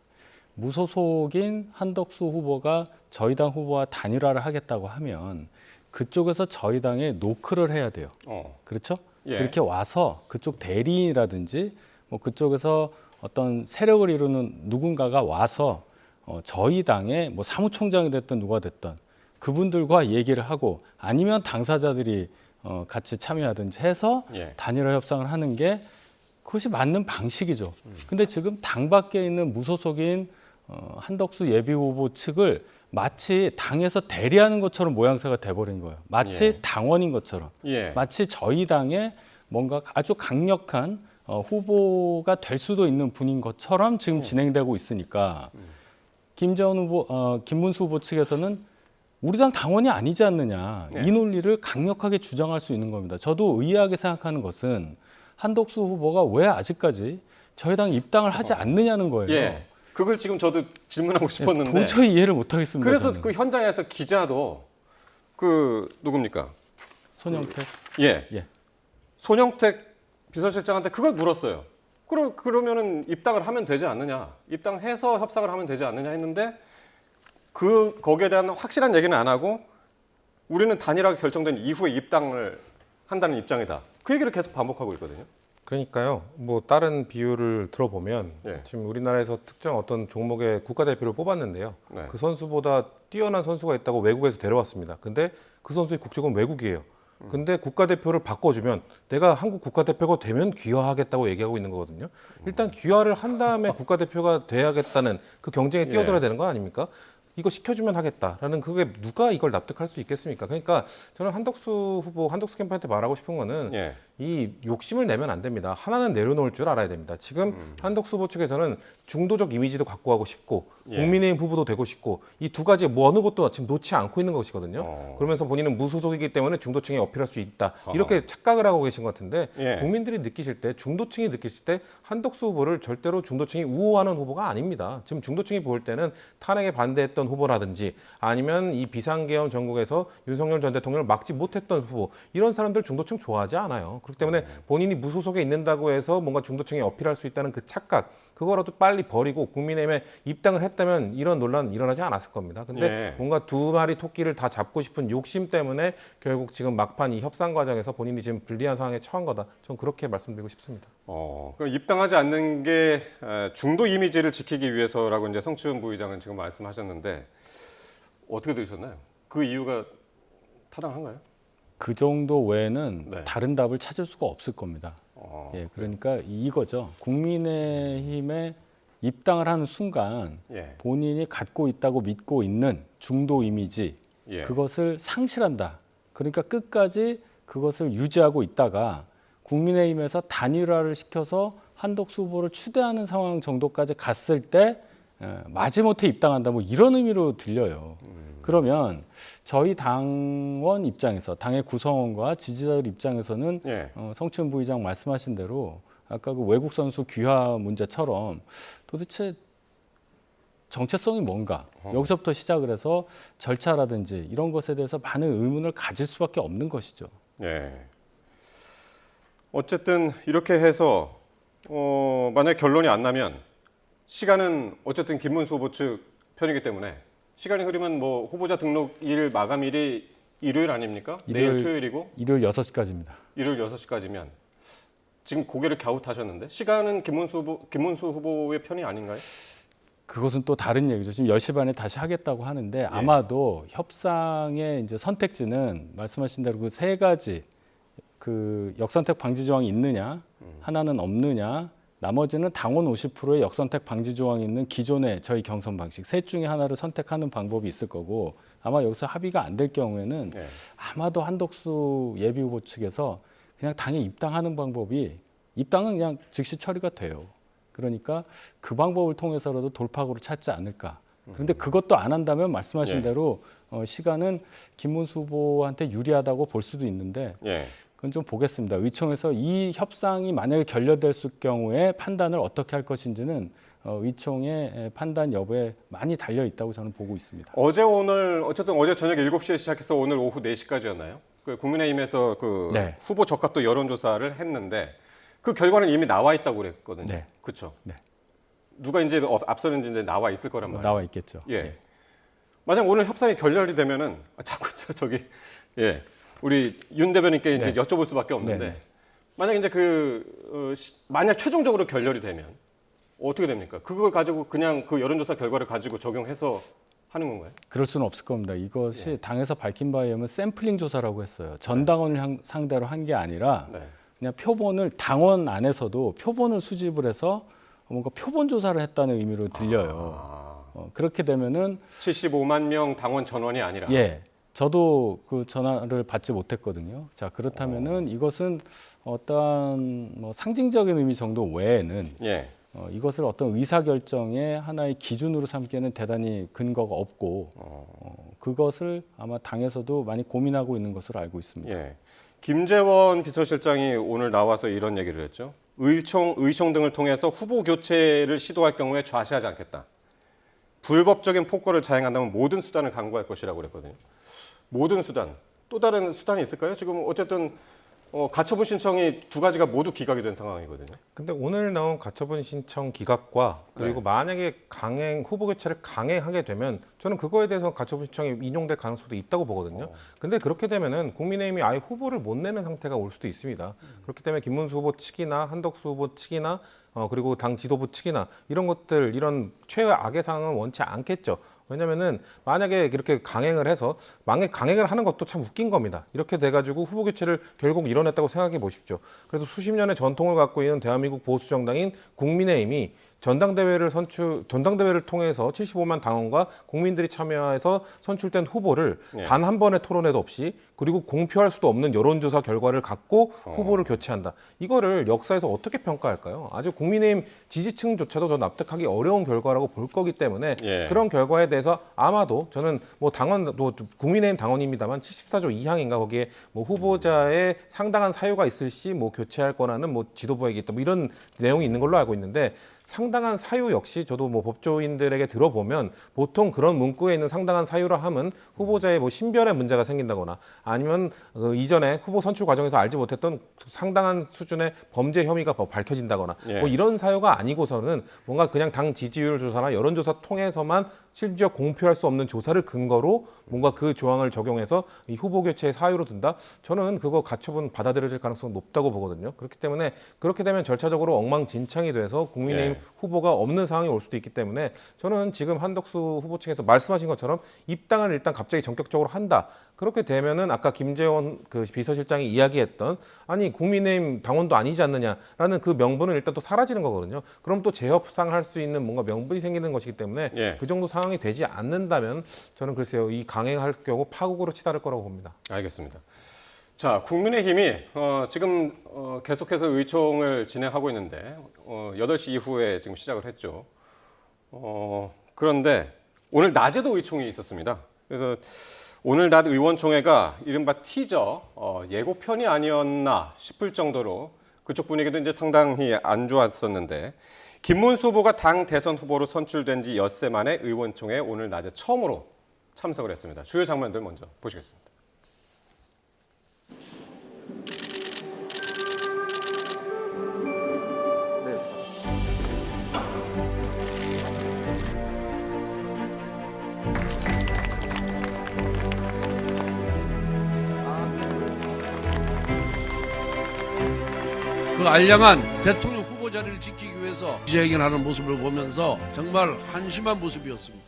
무소속인 한덕수 후보가 저희 당 후보와 단일화를 하겠다고 하면 그쪽에서 저희 당에 노크를 해야 돼요. 그렇죠? 예. 그렇게 와서 그쪽 대리인이라든지 뭐 그쪽에서 어떤 세력을 이루는 누군가가 와서 저희 당의 뭐 사무총장이 됐든 누가 됐든 그분들과 얘기를 하고 아니면 당사자들이 같이 참여하든지 해서 단일화 협상을 하는 게 그것이 맞는 방식이죠. 근데 지금 당 밖에 있는 무소속인 한덕수 예비후보 측을 마치 당에서 대리하는 것처럼 모양새가 돼버린 거예요. 마치 당원인 것처럼. 마치 저희 당의 뭔가 아주 강력한 후보가 될 수도 있는 분인 것처럼 지금 진행되고 있으니까 김문수 후보 측에서는 우리 당 당원이 아니지 않느냐. 이 논리를 강력하게 주장할 수 있는 겁니다. 저도 의아하게 생각하는 것은 한덕수 후보가 왜 아직까지 저희 당 입당을 하지 않느냐는 거예요. 그걸 지금 저도 질문하고 싶었는데 도저히 이해를 못하겠습니다. 그래서 저는. 그 현장에서 기자도 누굽니까? 손영택. 손영택 비서실장한테 그걸 물었어요. 그러면은 입당을 하면 되지 않느냐? 입당해서 협상을 하면 되지 않느냐 했는데 거기에 대한 확실한 얘기는 안 하고 우리는 단일화가 결정된 이후에 입당을 한다는 입장이다. 그 얘기를 계속 반복하고 있거든요. 그러니까요. 뭐 다른 비유를 들어보면 지금 우리나라에서 특정 어떤 종목의 국가대표를 뽑았는데요. 그 선수보다 뛰어난 선수가 있다고 외국에서 데려왔습니다. 근데 그 선수의 국적은 외국이에요. 근데 국가대표를 바꿔주면 내가 한국 국가대표가 되면 귀화하겠다고 얘기하고 있는 거거든요. 일단 귀화를 한 다음에 국가대표가 돼야겠다는 그 경쟁에 뛰어들어야 되는 거 아닙니까? 이거 시켜주면 하겠다라는 그게 누가 이걸 납득할 수 있겠습니까? 그러니까 저는 한덕수 후보, 한덕수 캠프한테 말하고 싶은 거는 이 욕심을 내면 안 됩니다. 하나는 내려놓을 줄 알아야 됩니다. 지금 한덕수 후보 측에서는 중도적 이미지도 갖고 가고 싶고 국민의힘 후보도 되고 싶고 이 두 가지 뭐 어느 것도 지금 놓지 않고 있는 것이거든요. 그러면서 본인은 무소속이기 때문에 중도층에 어필할 수 있다. 이렇게 착각을 하고 계신 것 같은데 국민들이 느끼실 때 중도층이 느끼실 때 한덕수 후보를 절대로 중도층이 우호하는 후보가 아닙니다. 지금 중도층이 볼 때는 탄핵에 반대했던 후보라든지 아니면 이 비상계엄 전국에서 윤석열 전 대통령을 막지 못했던 후보 이런 사람들 중도층 좋아하지 않아요. 그렇기 때문에 본인이 무소속에 있는다고 해서 뭔가 중도층에 어필할 수 있다는 그 착각 그거라도 빨리 버리고 국민의힘에 입당을 했다면 이런 논란 일어나지 않았을 겁니다. 근데 뭔가 두 마리 토끼를 다 잡고 싶은 욕심 때문에 결국 지금 막판 이 협상 과정에서 본인이 지금 불리한 상황에 처한 거다. 저는 그렇게 말씀드리고 싶습니다. 그럼 입당하지 않는 게 중도 이미지를 지키기 위해서라고 이제 성추현 부의장은 지금 말씀하셨는데 어떻게 들으셨나요? 그 이유가 타당한가요? 그 정도 외에는 다른 답을 찾을 수가 없을 겁니다. 예, 그러니까 이거죠. 국민의힘에 입당을 하는 순간 예. 본인이 갖고 있다고 믿고 있는 중도 이미지 예. 그것을 상실한다. 그러니까 끝까지 그것을 유지하고 있다가 국민의힘에서 단일화를 시켜서 한덕수 후보를 추대하는 상황 정도까지 갔을 때 마지못해 입당한다. 뭐 이런 의미로 들려요. 그러면 저희 당원 입장에서 당의 구성원과 지지자들 입장에서는 예. 성춘 부의장 말씀하신 대로 아까 그 외국 선수 귀화 문제처럼 도대체 정체성이 뭔가 여기서부터 시작을 해서 절차라든지 이런 것에 대해서 많은 의문을 가질 수밖에 없는 것이죠. 예. 어쨌든 이렇게 해서 만약 결론이 안 나면 시간은 어쨌든 김문수 후보 측 편이기 때문에 시간이 흐르면 뭐 후보자 등록일 마감일이 일요일 아닙니까? 내일 토요일이고 일요일 6시까지입니다. 일요일 6시까지면 지금 고개를 갸웃하셨는데 시간은 김문수 후보의 편이 아닌가요? 그것은 또 다른 얘기죠. 지금 10시 반에 다시 하겠다고 하는데 아마도 협상의 이제 선택지는 말씀하신 대로 그 세 가지 그 역선택 방지 조항이 있느냐, 하나는 없느냐, 나머지는 당원 50%의 역선택 방지 조항이 있는 기존의 저희 경선 방식 셋 중에 하나를 선택하는 방법이 있을 거고 아마 여기서 합의가 안 될 경우에는 아마도 한덕수 예비 후보 측에서 그냥 당에 입당하는 방법이 입당은 그냥 즉시 처리가 돼요. 그러니까 그 방법을 통해서라도 돌파구를 찾지 않을까. 그런데 그것도 안 한다면 말씀하신 대로 시간은 김문수 후보한테 유리하다고 볼 수도 있는데 그건 좀 보겠습니다. 의총에서 이 협상이 만약에 결렬될 경우에 판단을 어떻게 할 것인지는 의총의 판단 여부에 많이 달려 있다고 저는 보고 있습니다. 어제 오늘 어쨌든 어제 저녁 7시에 시작해서 오늘 오후 4시까지였나요? 그 국민의힘에서 그 후보 적합도 여론조사를 했는데 그 결과는 이미 나와 있다고 그랬거든요. 네. 그렇죠. 네. 누가 이제 앞서는지 이제 나와 있을 거란 말이에요. 나와 있겠죠. 예. 만약 오늘 협상이 결렬이 되면은 자꾸 저기 우리 윤 대변인께 이제 여쭤볼 수밖에 없는데 만약 이제 만약 최종적으로 결렬이 되면 어떻게 됩니까? 그걸 가지고 그냥 그 여론조사 결과를 가지고 적용해서 하는 건가요? 그럴 수는 없을 겁니다. 이것이 당에서 밝힌 바에 의하면 샘플링 조사라고 했어요. 전 당원을 상대로 한 게 아니라 그냥 표본을 당원 안에서도 표본을 수집을 해서 뭔가 표본 조사를 했다는 의미로 들려요. 그렇게 되면은 75만 명 당원 전원이 아니라 저도 그 전화를 받지 못했거든요. 자, 그렇다면은 이것은 어떠한 뭐 상징적인 의미 정도 외에는 이것을 어떤 의사결정의 하나의 기준으로 삼기에는 대단히 근거가 없고 그것을 아마 당에서도 많이 고민하고 있는 것으로 알고 있습니다. 김재원 비서실장이 오늘 나와서 이런 얘기를 했죠. 의총 등을 통해서 후보 교체를 시도할 경우에 좌시하지 않겠다. 불법적인 폭거를 자행한다면 모든 수단을 강구할 것이라고 그랬거든요. 모든 수단, 또 다른 수단이 있을까요? 지금 어쨌든 가처분 신청이 두 가지가 모두 기각이 된 상황이거든요. 근데 오늘 나온 가처분 신청 기각과 그리고 만약에 후보 교체를 강행하게 되면 저는 그거에 대해서 가처분 신청이 인용될 가능성도 있다고 보거든요. 근데 그렇게 되면은 국민의힘이 아예 후보를 못 내는 상태가 올 수도 있습니다. 그렇기 때문에 김문수 후보 측이나 한덕수 후보 측이나 그리고 당 지도부 측이나 이런 것들 이런 최악의 상황은 원치 않겠죠. 왜냐면은 만약에 이렇게 강행을 해서 강행을 하는 것도 참 웃긴 겁니다. 이렇게 돼가지고 후보 교체를 결국 이뤄냈다고 생각해 보십시오. 그래서 수십 년의 전통을 갖고 있는 대한민국 보수 정당인 국민의힘이 전당대회를 통해서 75만 당원과 국민들이 참여해서 선출된 후보를 단 한 번의 토론회도 없이 그리고 공표할 수도 없는 여론조사 결과를 갖고 후보를 교체한다. 이거를 역사에서 어떻게 평가할까요? 아주 국민의힘 지지층조차도 저 납득하기 어려운 결과라고 볼 거기 때문에 그런 결과에 대해서 아마도 저는 뭐 국민의힘 당원입니다만 74조 2항인가 거기에 뭐 후보자의 상당한 사유가 있을 시 뭐 교체할 권한은 뭐 지도부에게 있다. 뭐 이런 내용이 있는 걸로 알고 있는데 상당한 사유 역시 저도 뭐 법조인들에게 들어보면 보통 그런 문구에 있는 상당한 사유라 함은 후보자의 뭐 신변에 문제가 생긴다거나 아니면 이전에 후보 선출 과정에서 알지 못했던 상당한 수준의 범죄 혐의가 밝혀진다거나 뭐 이런 사유가 아니고서는 뭔가 그냥 당 지지율 조사나 여론조사 통해서만 심지어 공표할 수 없는 조사를 근거로 뭔가 그 조항을 적용해서 이 후보 교체의 사유로 든다? 저는 그거 가처분 받아들여질 가능성은 높다고 보거든요. 그렇기 때문에 그렇게 되면 절차적으로 엉망진창이 돼서 국민의힘 후보가 없는 상황이 올 수도 있기 때문에 저는 지금 한덕수 후보 측에서 말씀하신 것처럼 입당을 일단 갑자기 전격적으로 한다. 그렇게 되면은 아까 김재원 그 비서실장이 이야기했던 아니 국민의힘 당원도 아니지 않느냐라는 그 명분은 일단 또 사라지는 거거든요. 그럼 또 재협상할 수 있는 뭔가 명분이 생기는 것이기 때문에 예. 그 정도 상황이 되지 않는다면 저는 글쎄요 이 강행할 경우 파국으로 치달을 거라고 봅니다. 알겠습니다. 자, 국민의힘이 지금 계속해서 의총을 진행하고 있는데 8시 이후에 지금 시작을 했죠. 그런데 오늘 낮에도 의총이 있었습니다. 그래서 오늘 낮 의원총회가 이른바 티저 예고편이 아니었나 싶을 정도로 그쪽 분위기도 이제 상당히 안 좋았었는데 김문수 후보가 당 대선 후보로 선출된 지 엿새 만에 의원총회에 오늘 낮에 처음으로 참석을 했습니다. 주요 장면들 먼저 보시겠습니다. 그 알량한 대통령 후보 자리를 지키기 위해서 기자회견하는 모습을 보면서 정말 한심한 모습이었습니다.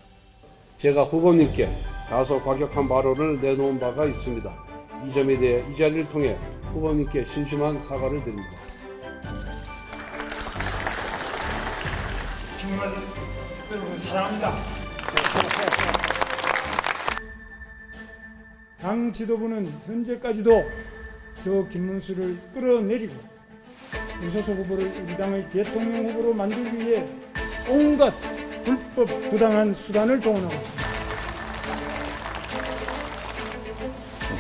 제가 후보님께 다소 과격한 발언을 내놓은 바가 있습니다. 이 점에 대해 이 자리를 통해 후보님께 심심한 사과를 드립니다. 정말 여러분 사랑합니다. 당 지도부는 현재까지도 저 김문수를 끌어내리고 무소속 후보를 우리 당의 대통령 후보로 만들기 위해 온갖 불법 부당한 수단을 동원하고 있습니다.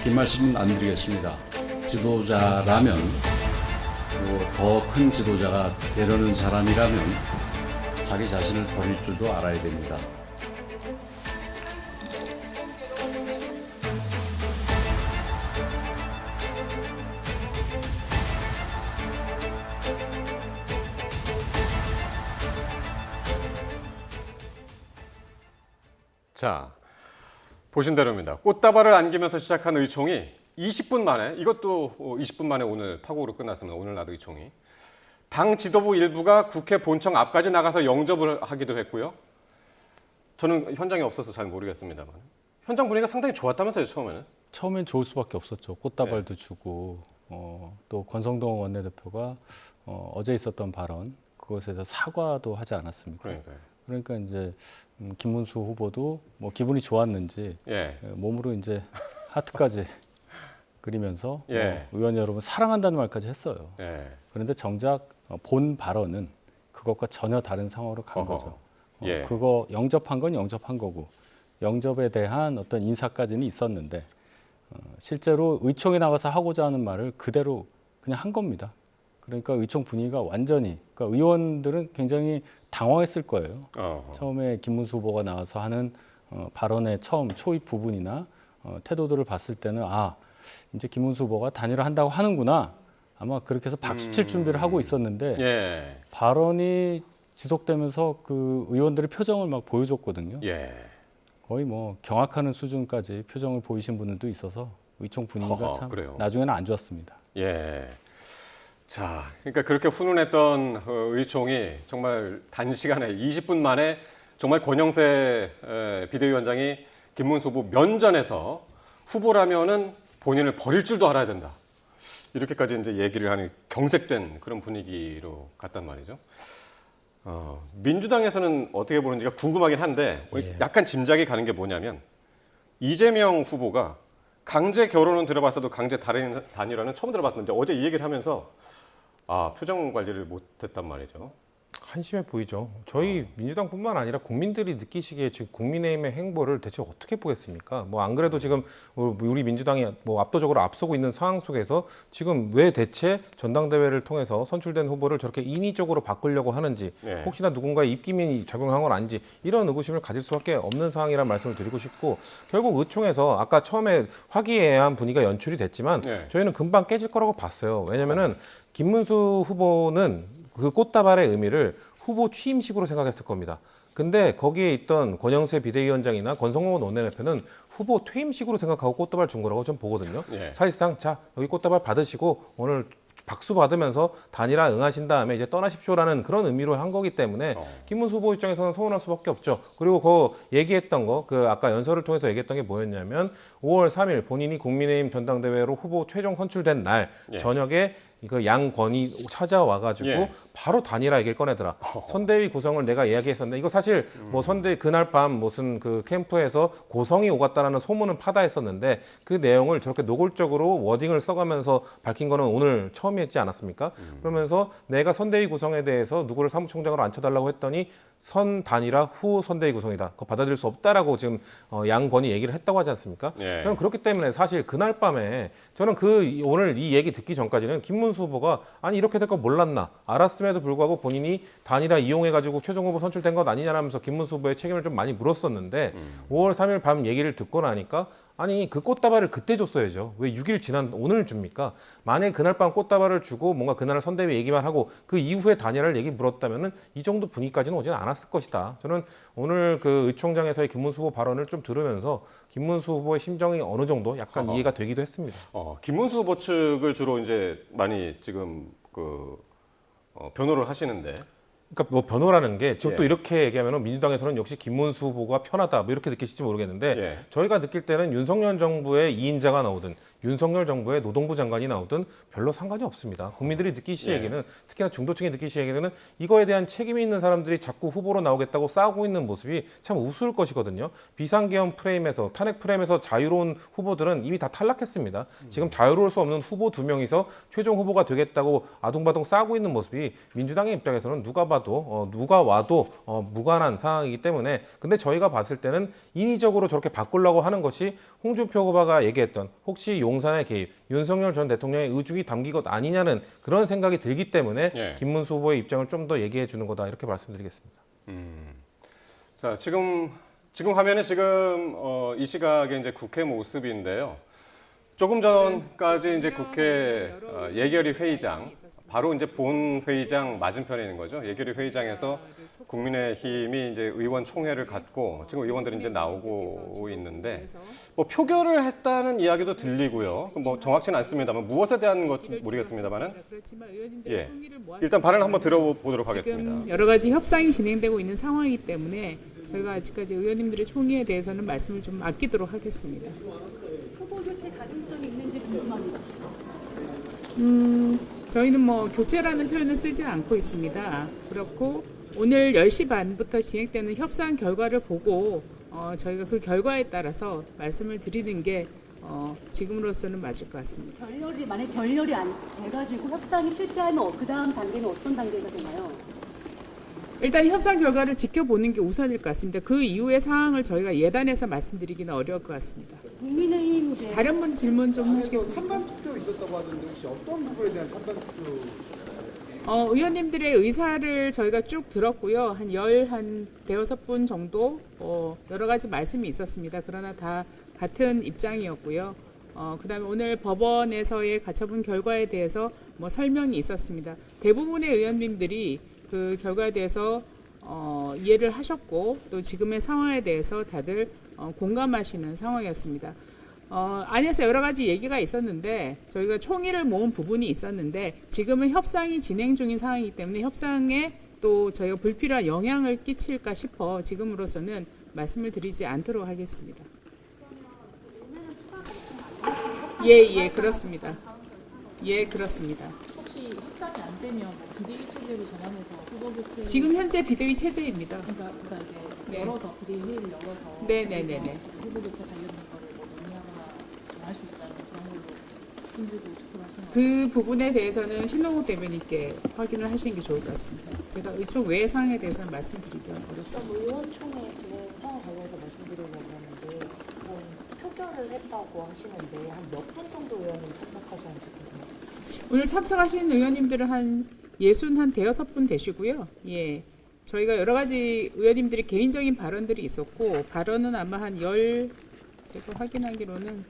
긴 말씀은 안 드리겠습니다. 지도자라면 더 큰 지도자가 되려는 사람이라면 자기 자신을 버릴 줄도 알아야 됩니다. 자, 보신 대로입니다. 꽃다발을 안기면서 시작한 의총이 20분 만에, 이것도 20분 만에 오늘 파국으로 끝났습니다. 오늘 낮 의총이. 당 지도부 일부가 국회 본청 앞까지 나가서 영접을 하기도 했고요. 저는 현장에 없어서 잘 모르겠습니다만. 현장 분위기가 상당히 좋았다면서요, 처음에는? 처음엔 좋을 수밖에 없었죠. 꽃다발도 주고 또 권성동 원내대표가 어제 있었던 발언 그것에 대해서 사과도 하지 않았습니까? 그러니까 이제 김문수 후보도 뭐 기분이 좋았는지 몸으로 이제 하트까지 그리면서 의원 여러분 사랑한다는 말까지 했어요. 그런데 정작 본 발언은 그것과 전혀 다른 상황으로 간 거죠. 그거 영접한 건 영접한 거고 영접에 대한 어떤 인사까지는 있었는데 실제로 의총에 나가서 하고자 하는 말을 그대로 그냥 한 겁니다. 그러니까 의총 분위기가 완전히, 그러니까 의원들은 굉장히 당황했을 거예요. 처음에 김문수 후보가 나와서 하는 발언의 처음 초입 부분이나 태도들을 봤을 때는 이제 김문수 후보가 단일화한다고 하는구나. 아마 그렇게 해서 박수 칠 준비를 하고 있었는데 발언이 지속되면서 그 의원들의 표정을 막 보여줬거든요. 거의 뭐 경악하는 수준까지 표정을 보이신 분들도 있어서 의총 분위기가 참 나중에는 안 좋았습니다. 자, 그러니까 그렇게 훈훈했던 의총이 정말 단시간에 20분 만에 정말 권영세 비대위원장이 김문수 후보 면전에서 후보라면은 본인을 버릴 줄도 알아야 된다. 이렇게까지 이제 얘기를 하는 경색된 그런 분위기로 갔단 말이죠. 민주당에서는 어떻게 보는지가 궁금하긴 한데 약간 짐작이 가는 게 뭐냐면 이재명 후보가 강제 결혼은 들어봤어도 강제 단일화는 처음 들어봤는데 어제 이 얘기를 하면서 표정 관리를 못했단 말이죠. 한심해 보이죠. 저희 민주당뿐만 아니라 국민들이 느끼시기에 지금 국민의힘의 행보를 대체 어떻게 보겠습니까? 뭐 안 그래도 지금 우리 민주당이 뭐 압도적으로 앞서고 있는 상황 속에서 지금 왜 대체 전당대회를 통해서 선출된 후보를 저렇게 인위적으로 바꾸려고 하는지 혹시나 누군가의 입김이 작용한 건 아닌지 이런 의구심을 가질 수밖에 없는 상황이라는 말씀을 드리고 싶고 결국 의총에서 아까 처음에 화기애애한 분위기가 연출이 됐지만 저희는 금방 깨질 거라고 봤어요. 왜냐면은 김문수 후보는 그 꽃다발의 의미를 후보 취임식으로 생각했을 겁니다. 근데 거기에 있던 권영세 비대위원장이나 권성동 원내대표는 후보 퇴임식으로 생각하고 꽃다발 준 거라고 좀 보거든요. 사실상 자 여기 꽃다발 받으시고 오늘 박수 받으면서 단일화 응하신 다음에 이제 떠나십시오라는 그런 의미로 한 거기 때문에 김문수 후보 입장에서는 서운할 수밖에 없죠. 그리고 그 얘기했던 거, 그 아까 연설을 통해서 얘기했던 게 뭐였냐면 5월 3일 본인이 국민의힘 전당대회로 후보 최종 선출된 날 저녁에 그 양권이 찾아와가지고 바로 단일화 얘기를 꺼내더라. 선대위 구성을 내가 이야기했었는데 이거 사실 뭐 선대위 그날 밤 무슨 그 캠프에서 고성이 오갔다라는 소문은 파다했었는데 그 내용을 저렇게 노골적으로 워딩을 써가면서 밝힌 거는 오늘 처음이었지 않았습니까? 그러면서 내가 선대위 구성에 대해서 누구를 사무총장으로 앉혀달라고 했더니 선 단일화 후 선대위 구성이다. 그거 받아들일 수 없다라고 지금 양권이 얘기를 했다고 하지 않습니까? 저는 그렇기 때문에 사실 그날 밤에 저는 오늘 이 얘기 듣기 전까지는 김문수 후보가 아니 이렇게 될 거 몰랐나 알았음에도 불구하고 본인이 단일화 이용해가지고 최종 후보 선출된 것 아니냐라면서 김문수 후보의 책임을 좀 많이 물었었는데 5월 3일 밤 얘기를 듣고 나니까 아니 그 꽃다발을 그때 줬어야죠. 왜 6일 지난 오늘 줍니까? 만약에 그날 밤 꽃다발을 주고 뭔가 그날 선대위 얘기만 하고 그 이후에 단일화를 얘기 물었다면은 이 정도 분위기까지는 오지는 않았을 것이다. 저는 오늘 그 의총장에서의 김문수 후보 발언을 좀 들으면서 김문수 후보의 심정이 어느 정도 약간 이해가 되기도 했습니다. 김문수 후보 측을 주로 이제 많이 지금 변호를 하시는데. 그러니까 뭐 변호라는 게 지금 또 이렇게 얘기하면 민주당에서는 역시 김문수 후보가 편하다 뭐 이렇게 느끼실지 모르겠는데 저희가 느낄 때는 윤석열 정부의 2인자가 나오든 윤석열 정부의 노동부 장관이 나오든 별로 상관이 없습니다. 국민들이 느끼시기에는 특히나 중도층이 느끼시기에는 이거에 대한 책임이 있는 사람들이 자꾸 후보로 나오겠다고 싸우고 있는 모습이 참 우스울 것이거든요. 비상계엄 프레임에서 탄핵 프레임에서 자유로운 후보들은 이미 다 탈락했습니다. 지금 자유로울 수 없는 후보 2명이서 최종 후보가 되겠다고 아둥바둥 싸우고 있는 모습이 민주당의 입장에서는 누가 와도 무관한 상황이기 때문에 근데 저희가 봤을 때는 인위적으로 저렇게 바꾸려고 하는 것이 홍준표 후보가 얘기했던 혹시 용산의 개입, 윤석열 전 대통령의 의중이 담긴 것 아니냐는 그런 생각이 들기 때문에 김문수 후보의 입장을 좀 더 얘기해 주는 거다 이렇게 말씀드리겠습니다. 자, 지금 화면에 지금 이 시각에 이제 국회 모습인데요. 조금 전까지 이제 국회 예결위 회의장, 바로 이제 본 회의장 맞은편에 있는 거죠. 예결위 회의장에서 국민의힘이 이제 의원 총회를 갖고 지금 의원들이 이제 나오고 있는데 뭐 표결을 했다는 이야기도 들리고요. 뭐 정확치는 않습니다만 무엇에 대한 것 모르겠습니다만은 일단 발언 한번 들어보도록 하겠습니다. 지금 여러 가지 협상이 진행되고 있는 상황이기 때문에 저희가 아직까지 의원님들의 총의에 대해서는 말씀을 좀 아끼도록 하겠습니다. 후보 교체 가능성이 있는지 궁금합니다. 저희는 뭐 교체라는 표현을 쓰지 않고 있습니다. 그렇고 오늘 10시 반부터 진행되는 협상 결과를 보고 저희가 그 결과에 따라서 말씀을 드리는 게 지금으로서는 맞을 것 같습니다. 만약 결렬이 안 돼가지고 협상이 실패하면 그 다음 단계는 어떤 단계가 되나요? 일단 협상 결과를 지켜보는 게 우선일 것 같습니다. 그 이후의 상황을 저희가 예단해서 말씀드리기는 어려울 것 같습니다. 국민의힘 다른 분 질문 좀 하시겠습니까? 찬반 투표 있었다고 하던데 혹시 어떤 부분에 대한 찬반 투표? 의원님들의 의사를 저희가 쭉 들었고요. 한 대여섯 분 정도 여러 가지 말씀이 있었습니다. 그러나 다 같은 입장이었고요. 그다음에 오늘 법원에서의 가처분 결과에 대해서 뭐 설명이 있었습니다. 대부분의 의원님들이 그 결과에 대해서 이해를 하셨고 또 지금의 상황에 대해서 다들 공감하시는 상황이었습니다. 안에서 여러 가지 얘기가 있었는데 저희가 총의를 모은 부분이 있었는데 지금은 협상이 진행 중인 상황이기 때문에 협상에 또 저희가 불필요한 영향을 끼칠까 싶어 지금으로서는 말씀을 드리지 않도록 하겠습니다. 예, 그렇습니다. 예, 그렇습니다. 혹시 협상이 안 되면 비대위 체제로 전환해서 후보 교체? 지금 현재 비대위 체제입니다. 그러니까 이제 열어서 비대위 회의를 열어서 네네네네. 후보 교체 관련된 거를 뭐 논의하거나 할 수 있다는 그런 걸로 힘들고 투표하시는 그 부분에 대해서는 신동욱 대변인께 확인을 하시는 게 좋을 것 같습니다. 제가 의총 외 사항에 대해서는 말씀드리기 어렵습니다. 의원총회 진행 상황 관련해서 말씀드리려고 하는데 표결을 했다고 하시는데 한 몇 분 정도 의원님 참석하셨는지 궁금해요. 오늘 참석하신 의원님들은 한 65분 되시고요. 예. 저희가 여러 가지 의원님들이 개인적인 발언들이 있었고 발언은 아마 제가 확인하기로는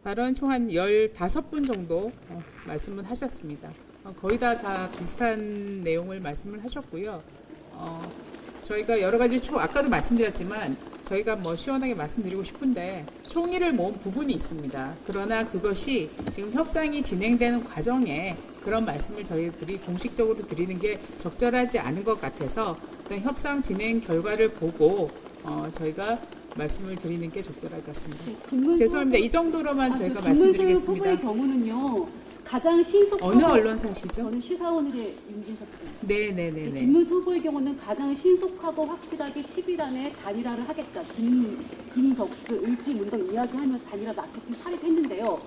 발언 총 한 15분 정도 말씀을 하셨습니다. 거의 다 비슷한 내용을 말씀을 하셨고요. 저희가 여러 가지 아까도 말씀드렸지만 저희가 뭐 시원하게 말씀드리고 싶은데 총의를 모은 부분이 있습니다. 그러나 그것이 지금 협상이 진행되는 과정에 그런 말씀을 저희들이 공식적으로 드리는 게 적절하지 않은 것 같아서 일단 협상 진행 결과를 보고 저희가 말씀을 드리는 게 적절할 것 같습니다. 죄송합니다. 이 정도로만 저희가 말씀드리겠습니다. 후보의 경우는요. 가장 신속하고 어느 언론사시죠? 저는 시사원의 윤진석 씨. 네네네네. 김문수 후보의 경우는 가장 신속하고 확실하게 10일 안에 단일화를 하겠다. 김덕수 을지문동 이야기하면서 단일화 마케팅 살입했는데요.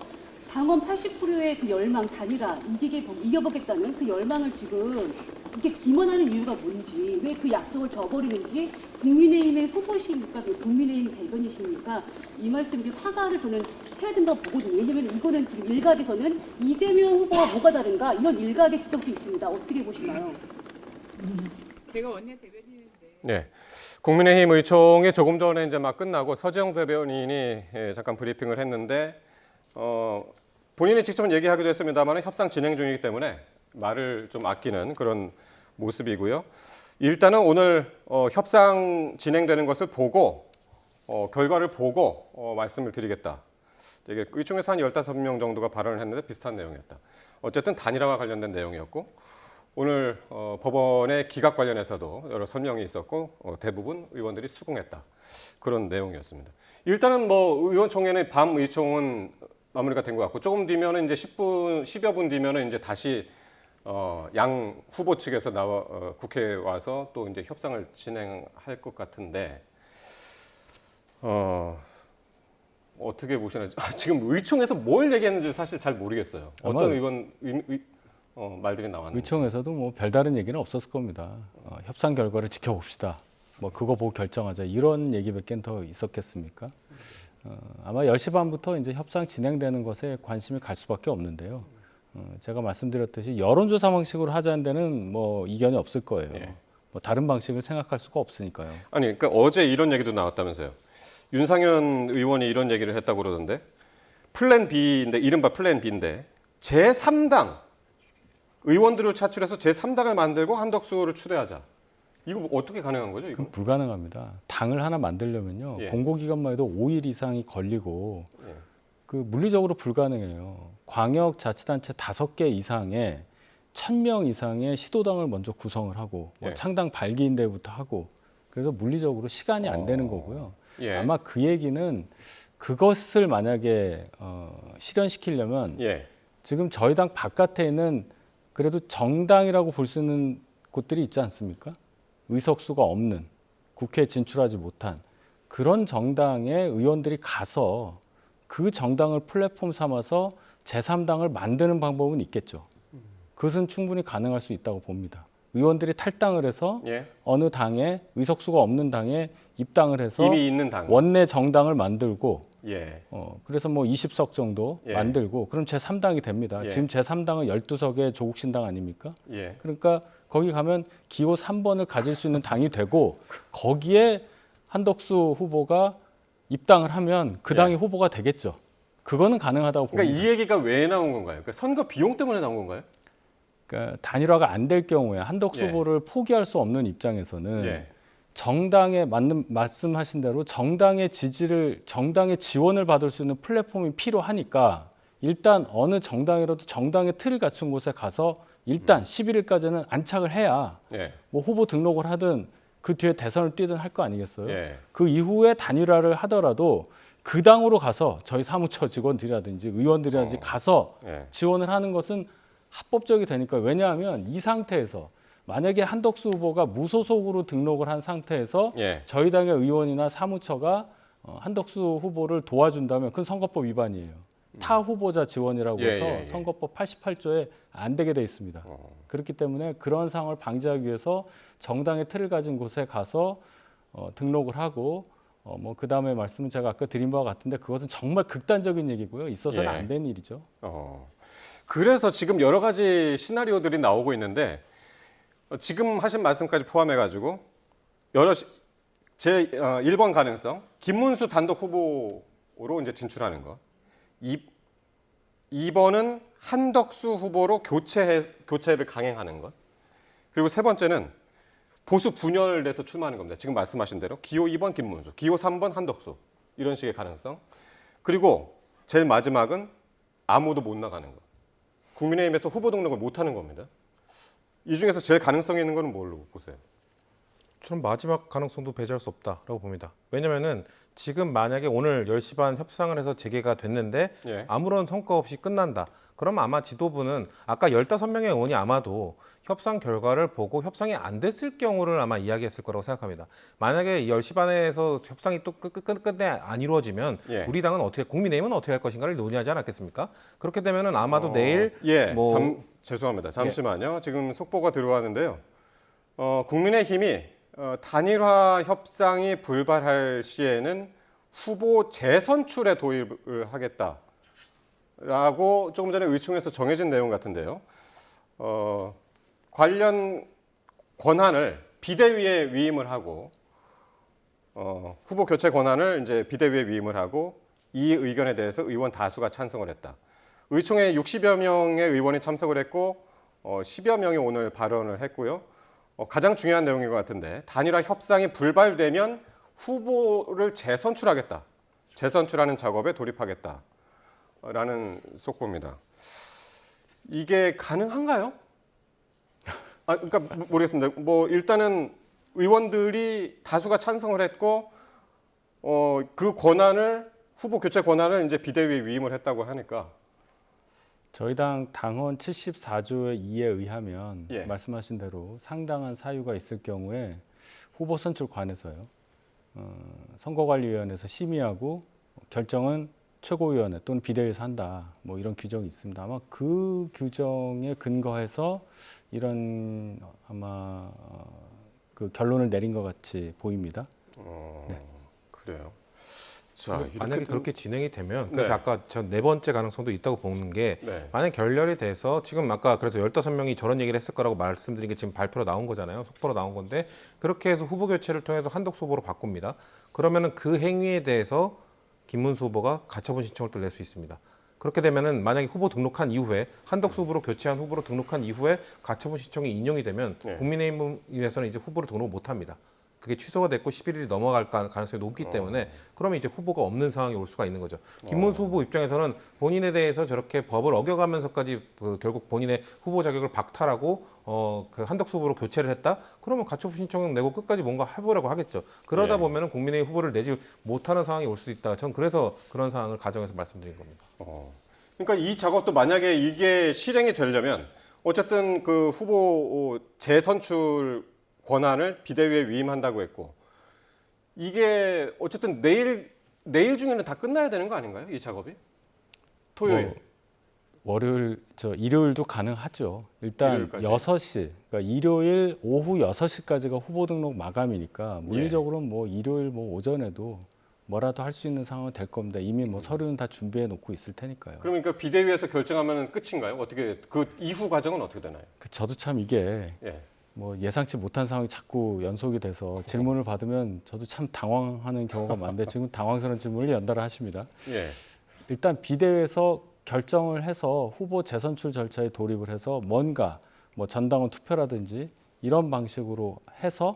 당원 80%의 그 열망 단일화 이겨보겠다는 그 열망을 지금 이게 기만하는 이유가 뭔지 왜 그 약속을 저버리는지 국민의힘의 후보시니까 국민의힘 대변이시니까 이 말씀이 화가를 저는 해야 된다고 보거든요. 왜냐하면 이거는 지금 일각에서는 이재명 후보와 뭐가 다른가 이런 일각의 지적도 있습니다. 어떻게 보시나요? 제가 원내 대변인인데. 네. 국민의힘 의총이 조금 전에 이제 막 끝나고 서지영 대변인이 잠깐 브리핑을 했는데 본인이 직접 얘기하기도 했습니다만 협상 진행 중이기 때문에 말을 좀 아끼는 그런 모습이고요. 일단은 오늘 협상 진행되는 것을 보고 결과를 보고 말씀을 드리겠다. 이게 의총에서 한 15명 정도가 발언을 했는데 비슷한 내용이었다. 어쨌든 단일화와 관련된 내용이었고 오늘 법원의 기각 관련해서도 여러 설명이 있었고 대부분 의원들이 수긍했다. 그런 내용이었습니다. 일단은 뭐 의원총회는 밤 의총은 마무리가 된 것 같고 조금 뒤면은 이제 10여 분 뒤면은 이제 다시 양 후보 측에서 국회에 와서 또 이제 협상을 진행할 것 같은데 어떻게 보시나요? 지금 의총에서 뭘 얘기했는지 사실 잘 모르겠어요. 어떤 의원 말들이 나왔는지. 의총에서도 뭐 별다른 얘기는 없었을 겁니다. 협상 결과를 지켜봅시다. 뭐 그거 보고 결정하자 이런 얘기밖에 더 있었겠습니까? 아마 10시 반부터 이제 협상 진행되는 것에 관심이 갈 수밖에 없는데요. 제가 말씀드렸듯이 여론조사 방식으로 하자는 데는 뭐 이견이 없을 거예요. 예. 뭐 다른 방식을 생각할 수가 없으니까요. 아니, 그러니까 어제 이런 얘기도 나왔다면서요. 윤상현 의원이 이런 얘기를 했다고 그러던데 플랜 B인데 이른바 플랜 B인데 제3당 의원들을 차출해서 제3당을 만들고 한덕수를 추대하자. 이거 어떻게 가능한 거죠? 이거? 그건 불가능합니다. 당을 하나 만들려면요. 예. 공고기간만 해도 5일 이상이 걸리고 예. 그 물리적으로 불가능해요. 광역자치단체 5개 이상의 1000명 이상의 시도당을 먼저 구성을 하고 뭐 예. 창당 발기인대부터 하고 그래서 물리적으로 시간이 안 되는 거고요. 예. 아마 그 얘기는 그것을 만약에 실현시키려면 예. 지금 저희 당 바깥에 있는 그래도 정당이라고 볼 수 있는 곳들이 있지 않습니까? 의석수가 없는 국회에 진출하지 못한 그런 정당의 의원들이 가서 그 정당을 플랫폼 삼아서 제3당을 만드는 방법은 있겠죠. 그것은 충분히 가능할 수 있다고 봅니다. 의원들이 탈당을 해서 예. 어느 당에 의석수가 없는 당에 입당을 해서 이미 있는 당. 원내 정당을 만들고 예. 그래서 뭐 20석 정도 예. 만들고 그럼 제3당이 됩니다. 예. 지금 제3당은 12석의 조국신당 아닙니까? 예. 그러니까 거기 가면 기호 3번을 가질 수 있는 당이 되고 거기에 한덕수 후보가 입당을 하면 그 당이 예. 후보가 되겠죠. 그거는 가능하다고 봅니다. 그러니까 이 얘기가 왜 나온 건가요? 그러니까 선거 비용 때문에 나온 건가요? 그러니까 단일화가 안 될 경우에 한덕수 예. 후보를 포기할 수 없는 입장에서는 예. 정당의 말씀하신 대로 정당의 지원을 받을 수 있는 플랫폼이 필요하니까 일단 어느 정당이라도 정당의 틀을 갖춘 곳에 가서 일단 11일까지는 안착을 해야 예. 뭐 후보 등록을 하든 그 뒤에 대선을 뛰든 할 거 아니겠어요? 예. 그 이후에 단일화를 하더라도 그 당으로 가서 저희 사무처 직원들이라든지 의원들이라든지 가서 예. 지원을 하는 것은 합법적이 되니까. 왜냐하면 이 상태에서 만약에 한덕수 후보가 무소속으로 등록을 한 상태에서 예. 저희 당의 의원이나 사무처가 한덕수 후보를 도와준다면 그건 선거법 위반이에요. 타 후보자 지원이라고 예, 해서 예, 예. 선거법 88조에 안 되게 돼 있습니다. 그렇기 때문에 그런 상황을 방지하기 위해서 정당의 틀을 가진 곳에 가서 등록을 하고 뭐 그다음에 말씀은 제가 아까 드린 바와 같은데 그것은 정말 극단적인 얘기고요. 있어서는 예. 안 되는 일이죠. 그래서 지금 여러 가지 시나리오들이 나오고 있는데 지금 하신 말씀까지 포함해가지고 제 1번 가능성 김문수 단독 후보로 이제 진출하는 것. 2번은 한덕수 후보로 교체를 강행하는 것. 그리고 세 번째는 보수 분열돼서 출마하는 겁니다. 지금 말씀하신 대로 기호 2번 김문수, 기호 3번 한덕수 이런 식의 가능성. 그리고 제일 마지막은 아무도 못 나가는 거. 국민의힘에서 후보 등록을 못 하는 겁니다. 이 중에서 제일 가능성이 있는 거는 뭘로 보세요? 저는 마지막 가능성도 배제할 수 없다라고 봅니다. 왜냐면은 지금 만약에 오늘 10시 반 협상을 해서 재개가 됐는데 예. 아무런 성과 없이 끝난다. 그러면 아마 지도부는 아까 15명의 의원이 아마도 협상 결과를 보고 협상이 안 됐을 경우를 아마 이야기했을 거라고 생각합니다. 만약에 10시 반에서 협상이 또 끝내 안 이루어지면 예. 우리 당은 어떻게, 국민의힘은 어떻게 할 것인가를 논의하지 않았겠습니까? 그렇게 되면은 아마도 내일 죄송합니다. 잠시만요. 지금 속보가 들어왔는데요. 국민의힘이 단일화 협상이 불발할 시에는 후보 재선출에 도입을 하겠다라고 조금 전에 의총에서 정해진 내용 같은데요. 관련 권한을 비대위에 위임을 하고 후보 교체 권한을 이제 비대위에 위임을 하고 이 의견에 대해서 의원 다수가 찬성을 했다. 의총에 60여 명의 의원이 참석을 했고 10여 명이 오늘 발언을 했고요. 가장 중요한 내용인 것 같은데 단일화 협상이 불발되면 후보를 재선출하겠다. 재선출하는 작업에 돌입하겠다라는 속보입니다. 이게 가능한가요? 그러니까 모르겠습니다. 일단은 의원들이 다수가 찬성을 했고 그 권한을 후보 교체 권한을 이제 비대위에 위임을 했다고 하니까 저희 당 당헌 74조의 2에 의하면 예. 말씀하신 대로 상당한 사유가 있을 경우에 후보 선출관에서요. 선거관리위원회에서 심의하고 결정은 최고위원회 또는 비대위에서 한다. 뭐 이런 규정이 있습니다. 아마 그 규정에 근거해서 이런 아마 그 결론을 내린 것 같이 보입니다. 네. 그래요. 자, 만약에 그렇게 진행이 되면 네. 그래서 아까 전 네 번째 가능성도 있다고 보는 게 네. 만약 결렬이 돼서 지금 아까 그래서 15명이 저런 얘기를 했을 거라고 말씀드린 게 지금 발표로 나온 거잖아요. 속보로 나온 건데 그렇게 해서 후보 교체를 통해서 한덕수 후보로 바꿉니다. 그러면은 그 행위에 대해서 김문수 후보가 가처분 신청을 또 낼 수 있습니다. 그렇게 되면은 만약에 후보 등록한 이후에 한덕수 후보로 교체한 후보로 등록한 이후에 가처분 신청이 인용이 되면 국민의힘에서는 이제 후보를 등록 못 합니다. 그게 취소가 됐고 11일이 넘어갈 가능성이 높기 때문에 그러면 이제 후보가 없는 상황이 올 수가 있는 거죠. 김문수 후보 입장에서는 본인에 대해서 저렇게 법을 어겨가면서까지 결국 본인의 후보 자격을 박탈하고 그 한덕수 후보로 교체를 했다? 그러면 가처분 신청 내고 끝까지 뭔가 해보려고 하겠죠. 그러다 보면은 국민의힘 후보를 내지 못하는 상황이 올 수도 있다. 전 그래서 그런 상황을 가정해서 말씀드린 겁니다. 그러니까 이 작업도 만약에 이게 실행이 되려면 어쨌든 그 후보 재선출 권한을 비대위에 위임한다고 했고 이게 어쨌든 내일 중에는 다 끝나야 되는 거 아닌가요? 이 작업이? 토요일. 월요일, 일요일도 가능하죠. 일단 일요일까지? 6시, 그러니까 일요일 오후 6시까지가 후보 등록 마감이니까 물리적으로는 뭐 일요일 뭐 오전에도 뭐라도 할 수 있는 상황은 될 겁니다. 이미 뭐 서류는 다 준비해 놓고 있을 테니까요. 그러니까 비대위에서 결정하면 끝인가요? 어떻게 그 이후 과정은 어떻게 되나요? 저도 참 이게 뭐 예상치 못한 상황이 자꾸 연속이 돼서 질문을 받으면 저도 참 당황하는 경우가 많은데 지금 당황스러운 질문을 연달아 하십니다. 일단 비대위에서 결정을 해서 후보 재선출 절차에 돌입을 해서 뭔가 뭐 전당원 투표라든지 이런 방식으로 해서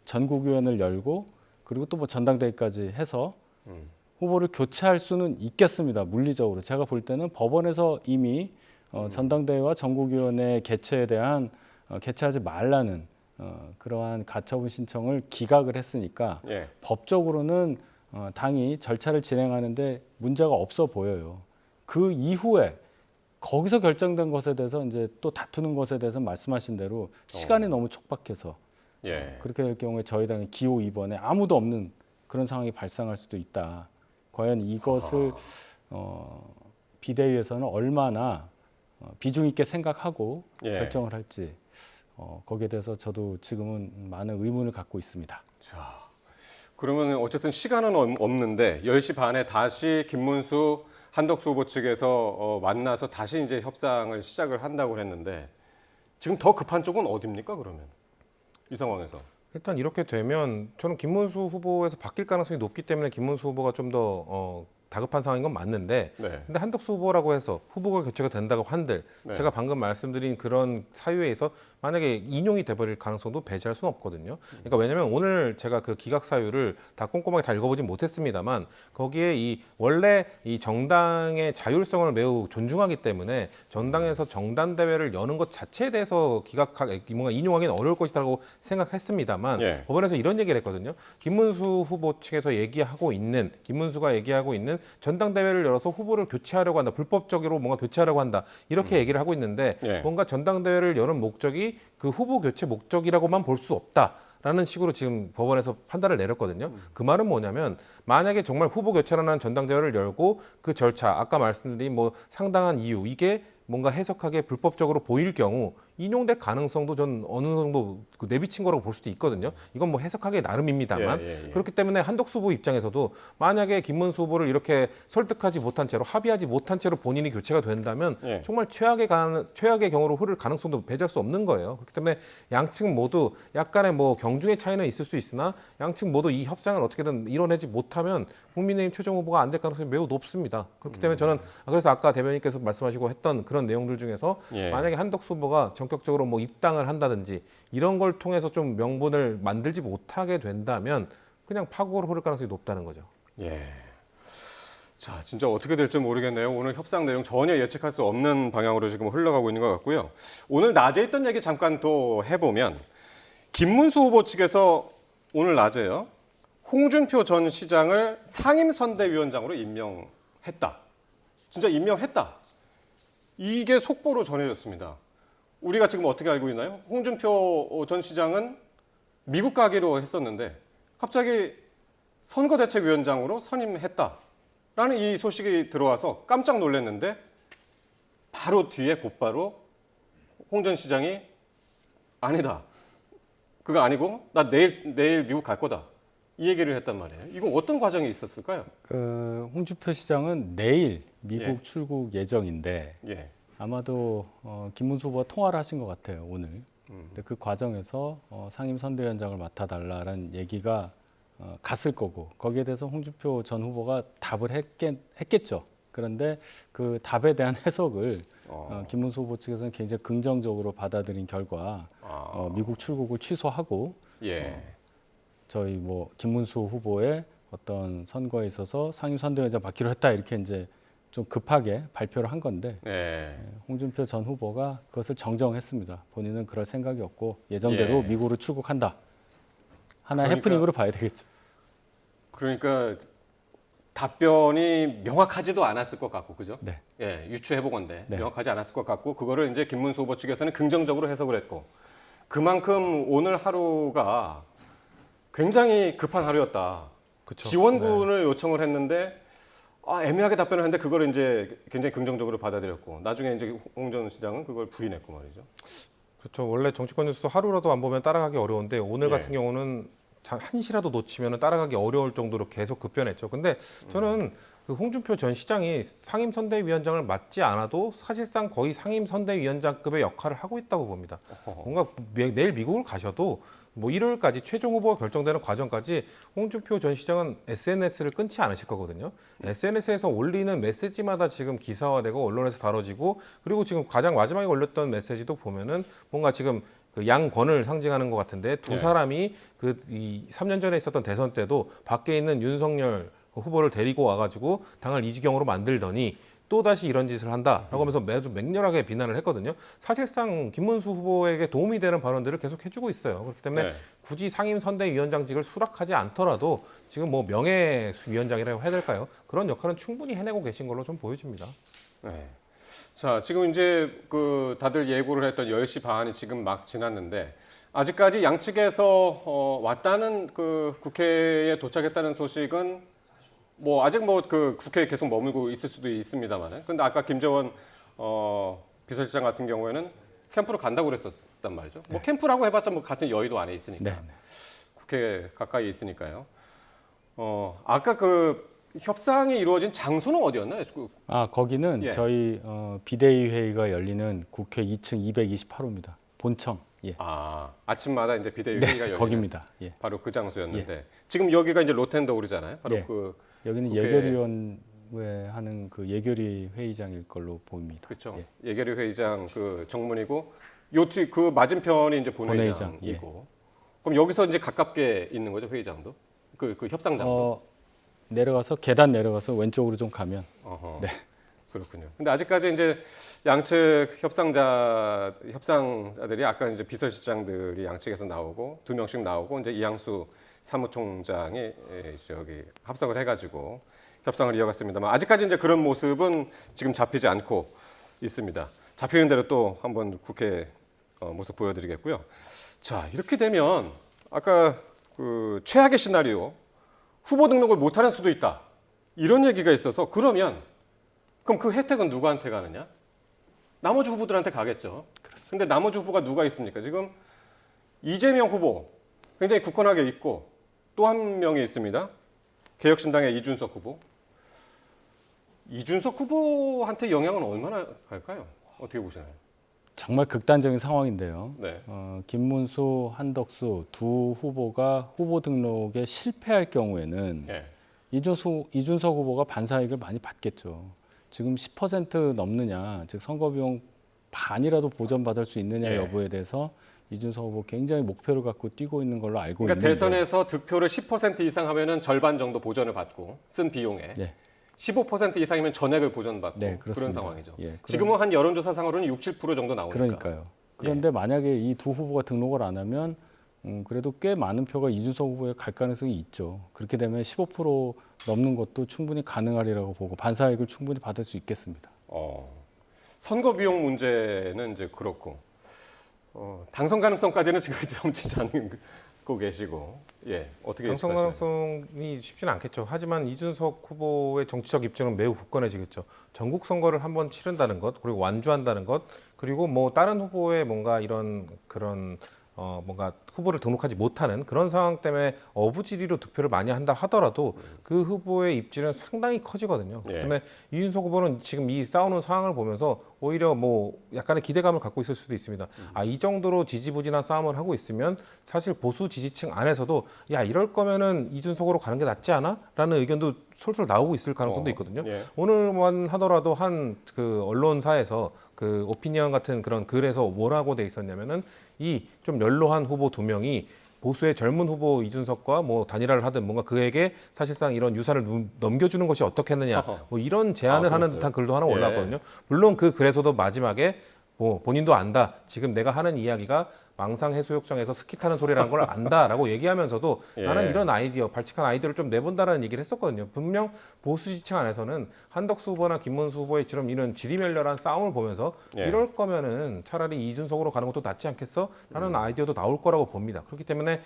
전국위원회를 열고 그리고 또 뭐 전당대회까지 해서 후보를 교체할 수는 있겠습니다. 물리적으로. 제가 볼 때는 법원에서 이미 전당대회와 전국위원회 개최에 대한 개최하지 말라는 그러한 가처분 신청을 기각을 했으니까 법적으로는 당이 절차를 진행하는데 문제가 없어 보여요. 그 이후에 거기서 결정된 것에 대해서 이제 또 다투는 것에 대해서 말씀하신 대로 시간이 너무 촉박해서 그렇게 될 경우에 저희 당의 기호 2번에 아무도 없는 그런 상황이 발생할 수도 있다. 과연 이것을 비대위에서는 얼마나 비중 있게 생각하고 결정을 할지 거기에 대해서 저도 지금은 많은 의문을 갖고 있습니다. 자, 그러면 어쨌든 시간은 없는데 10시 반에 다시 김문수 한덕수 후보 측에서 만나서 다시 이제 협상을 시작을 한다고 했는데 지금 더 급한 쪽은 어디입니까? 그러면 이 상황에서 일단 이렇게 되면 저는 김문수 후보에서 바뀔 가능성이 높기 때문에 김문수 후보가 좀 더 다급한 상황인 건 맞는데 네. 근데 한덕수 후보라고 해서 후보가 교체가 된다고 한들 네. 제가 방금 말씀드린 그런 사유에서 만약에 인용이 돼버릴 가능성도 배제할 수는 없거든요. 그러니까 왜냐하면 오늘 제가 그 기각 사유를 다 꼼꼼하게 다 읽어보진 못했습니다만 거기에 이 원래 이 정당의 자율성을 매우 존중하기 때문에 전당에서 정당 대회를 여는 것 자체에 대해서 뭔가 인용하기는 어려울 것이라고 생각했습니다만 예. 법원에서 이런 얘기를 했거든요. 김문수 후보 측에서 김문수가 얘기하고 있는 전당대회를 열어서 후보를 교체하려고 한다. 불법적으로 뭔가 교체하려고 한다. 이렇게 얘기를 하고 있는데 예. 뭔가 전당대회를 여는 목적이 그 후보 교체 목적이라고만 볼 수 없다. 라는 식으로 지금 법원에서 판단을 내렸거든요. 그 말은 뭐냐면 만약에 정말 후보 교체라는 전당대회를 열고 그 절차, 아까 말씀드린 뭐 상당한 이유, 이게 뭔가 해석하기에 불법적으로 보일 경우 인용될 가능성도 전 어느 정도 내비친 거라고 볼 수도 있거든요. 이건 뭐 해석하기 나름입니다만 예. 그렇기 때문에 한덕수 후보 입장에서도 만약에 김문수 후보를 이렇게 설득하지 못한 채로 합의하지 못한 채로 본인이 교체가 된다면 예. 정말 최악의 경우로 흐를 가능성도 배제할 수 없는 거예요. 그렇기 때문에 양측 모두 약간의 뭐 경중의 차이는 있을 수 있으나 양측 모두 이 협상을 어떻게든 이뤄내지 못하면 국민의힘 최종 후보가 안 될 가능성이 매우 높습니다. 그렇기 때문에 저는 그래서 아까 대변인께서 말씀하시고 했던 그런 내용들 중에서 예. 만약에 한덕수 후보가 전격적으로 뭐 입당을 한다든지 이런 걸 통해서 좀 명분을 만들지 못하게 된다면 그냥 파국으로 흐를 가능성이 높다는 거죠. 예. 자, 진짜 어떻게 될지 모르겠네요. 오늘 협상 내용 전혀 예측할 수 없는 방향으로 지금 흘러가고 있는 것 같고요. 오늘 낮에 있던 얘기 잠깐 또 해보면 김문수 후보 측에서 오늘 낮에요. 홍준표 전 시장을 상임선대위원장으로 임명했다. 진짜 임명했다. 이게 속보로 전해졌습니다. 우리가 지금 어떻게 알고 있나요? 홍준표 전 시장은 미국 가기로 했었는데 갑자기 선거대책위원장으로 선임했다라는 이 소식이 들어와서 깜짝 놀랐는데 바로 뒤에 곧바로 홍 전 시장이 아니다. 그거 아니고 나 내일 미국 갈 거다. 이 얘기를 했단 말이에요. 이거 어떤 과정이 있었을까요? 홍준표 시장은 내일 미국 예. 출국 예정인데 예. 아마도 김문수 후보와 통화를 하신 것 같아요, 오늘. 근데 그 과정에서 상임선대위원장을 맡아달라는 얘기가 갔을 거고 거기에 대해서 홍준표 전 후보가 답을 했겠죠. 그런데 그 답에 대한 해석을 김문수 후보 측에서는 굉장히 긍정적으로 받아들인 결과 미국 출국을 취소하고 예. 저희 뭐 김문수 후보의 어떤 선거에 있어서 상임선대위원장 맡기로 했다 이렇게 이제 좀 급하게 발표를 한 건데 홍준표 전 후보가 그것을 정정했습니다. 본인은 그럴 생각이 없고 예정대로 미국으로 출국한다. 하나의 해프닝으로 봐야 되겠죠. 그러니까 답변이 명확하지도 않았을 것 같고, 그죠? 네. 예, 유추해보건데 네. 명확하지 않았을 것 같고 그거를 이제 김문수 후보 측에서는 긍정적으로 해석을 했고 그만큼 오늘 하루가 굉장히 급한 하루였다. 그쵸. 지원군을 요청을 했는데 애매하게 답변을 했는데 그걸 이제 굉장히 긍정적으로 받아들였고 나중에 이제 홍 전 시장은 그걸 부인했고 말이죠. 그렇죠. 원래 정치권 뉴스 하루라도 안 보면 따라가기 어려운데 오늘 예. 같은 경우는 한시라도 놓치면 따라가기 어려울 정도로 계속 급변했죠. 근데 저는 그 홍준표 전 시장이 상임선대위원장을 맡지 않아도 사실상 거의 상임선대위원장급의 역할을 하고 있다고 봅니다. 뭔가 내일 미국을 가셔도 뭐 일요일까지 최종 후보가 결정되는 과정까지 홍준표 전 시장은 SNS를 끊지 않으실 거거든요. SNS에서 올리는 메시지마다 지금 기사화되고 언론에서 다뤄지고 그리고 지금 가장 마지막에 올렸던 메시지도 보면은 뭔가 지금 그 양권을 상징하는 것 같은데 두 사람이 이 3년 전에 있었던 대선 때도 밖에 있는 윤석열 후보를 데리고 와가지고 당을 이지경으로 만들더니 또다시 이런 짓을 한다라고 하면서 매주 맹렬하게 비난을 했거든요. 사실상 김문수 후보에게 도움이 되는 발언들을 계속 해주고 있어요. 그렇기 때문에 굳이 상임선대위원장직을 수락하지 않더라도 지금 뭐 명예위원장이라고 해야 될까요? 그런 역할은 충분히 해내고 계신 걸로 좀 보여집니다. 네. 자, 지금 이제 그 다들 예고를 했던 10시 반이 지금 막 지났는데 아직까지 양측에서 왔다는 그 국회에 도착했다는 소식은 뭐 아직 뭐 그 국회에 계속 머물고 있을 수도 있습니다만. 근데 아까 김재원 비서실장 같은 경우에는 캠프로 간다고 그랬었단 말이죠. 뭐 캠프라고 해봤자 뭐 같은 여의도 안에 있으니까 국회 가까이 있으니까요. 아까 그 협상이 이루어진 장소는 어디였나요? 거기는 저희 비대위 회의가 열리는 국회 2층 228호입니다. 본청. 예. 아침마다 이제 비대위 회의가 열리는 거기입니다. 바로 그 장소였는데 지금 여기가 이제 로텐더홀이잖아요. 바로 그 여기는 국회... 예결위원 후에 하는 그 예결위 회의장일 걸로 보입니다. 그렇죠. 예. 예결위 회의장 그 정문이고 요트 그 맞은편이 이제 본회의장, 본회의장이고. 그럼 여기서 이제 가깝게 있는 거죠, 회의장도? 그 협상장도. 내려가서 계단 내려가서 왼쪽으로 좀 가면. 어허. 네. 그렇군요. 근데 아직까지 이제 양측 협상자들이 아까 이제 비서실장들이 양측에서 나오고 2명씩 나오고 이제 이양수 사무총장이 저기 합석을 해가지고 협상을 이어갔습니다만 아직까지 이제 그런 모습은 지금 잡히지 않고 있습니다. 잡히는 대로 또 한번 국회 모습 보여드리겠고요. 자, 이렇게 되면 아까 그 최악의 시나리오 후보 등록을 못하는 수도 있다 이런 얘기가 있어서 그러면 그 혜택은 누구한테 가느냐? 나머지 후보들한테 가겠죠. 그런데 나머지 후보가 누가 있습니까? 지금 이재명 후보 굉장히 굳건하게 있고 또 한 명이 있습니다. 개혁신당의 이준석 후보. 이준석 후보한테 영향은 얼마나 갈까요? 어떻게 보시나요? 정말 극단적인 상황인데요. 네. 김문수, 한덕수 두 후보가 후보 등록에 실패할 경우에는 네. 이준석 후보가 반사이익을 많이 받겠죠. 지금 10% 넘느냐, 즉 선거 비용 반이라도 보전받을 수 있느냐 여부에 대해서 이준석 후보 굉장히 목표를 갖고 뛰고 있는 걸로 알고 그러니까 있는데 대선에서 득표를 10% 이상 하면은 절반 정도 보전을 받고 쓴 비용에 15% 이상이면 전액을 보전받고 그런 상황이죠. 지금은 한 여론조사상으로는 60, 70% 정도 나오니까. 그러니까요. 그런데 만약에 이 두 후보가 등록을 안 하면 그래도 꽤 많은 표가 이준석 후보에 갈 가능성이 있죠. 그렇게 되면 15% 넘는 것도 충분히 가능하리라고 보고 반사이익을 충분히 받을 수 있겠습니다. 선거 비용 문제는 이제 그렇고 당선 가능성까지는 지금 점치지 않고 계시고 어떻게 당선 가능성이 쉽지는 않겠죠. 하지만 이준석 후보의 정치적 입장은 매우 굳건해지겠죠. 전국 선거를 한번 치른다는 것, 그리고 완주한다는 것, 그리고 뭐 다른 후보의 뭔가 이런 그런 뭔가 후보를 등록하지 못하는 그런 상황 때문에 어부지리로 득표를 많이 한다 하더라도 그 후보의 입지는 상당히 커지거든요. 그렇기 때문에 이준석 후보는 지금 이 싸우는 상황을 보면서 오히려 뭐 약간의 기대감을 갖고 있을 수도 있습니다. 이 정도로 지지부진한 싸움을 하고 있으면 사실 보수 지지층 안에서도 야 이럴 거면은 이준석으로 가는 게 낫지 않아? 라는 의견도 솔솔 나오고 있을 가능성도 있거든요. 오늘만 하더라도 한 그 언론사에서 그 오피니언 같은 그런 글에서 뭐라고 돼 있었냐면은 이 좀 연로한 후보 두 명이 보수의 젊은 후보 이준석과 뭐 단일화를 하든 뭔가 그에게 사실상 이런 유산을 넘겨주는 것이 어떻겠느냐 뭐 이런 제안을 하는 듯한 글도 하나 올랐거든요. 물론 그 글에서도 마지막에 뭐 본인도 안다. 지금 내가 하는 이야기가 망상 해수욕장에서 스키 타는 소리라는 걸 안다라고 얘기하면서도 나는 이런 아이디어, 발칙한 아이디어를 좀 내본다라는 얘기를 했었거든요. 분명 보수 지층 안에서는 한덕수 후보나 김문수 후보의 지금 이런 지리멸렬한 싸움을 보면서 이럴 거면은 차라리 이준석으로 가는 것도 낫지 않겠어? 라는 아이디어도 나올 거라고 봅니다. 그렇기 때문에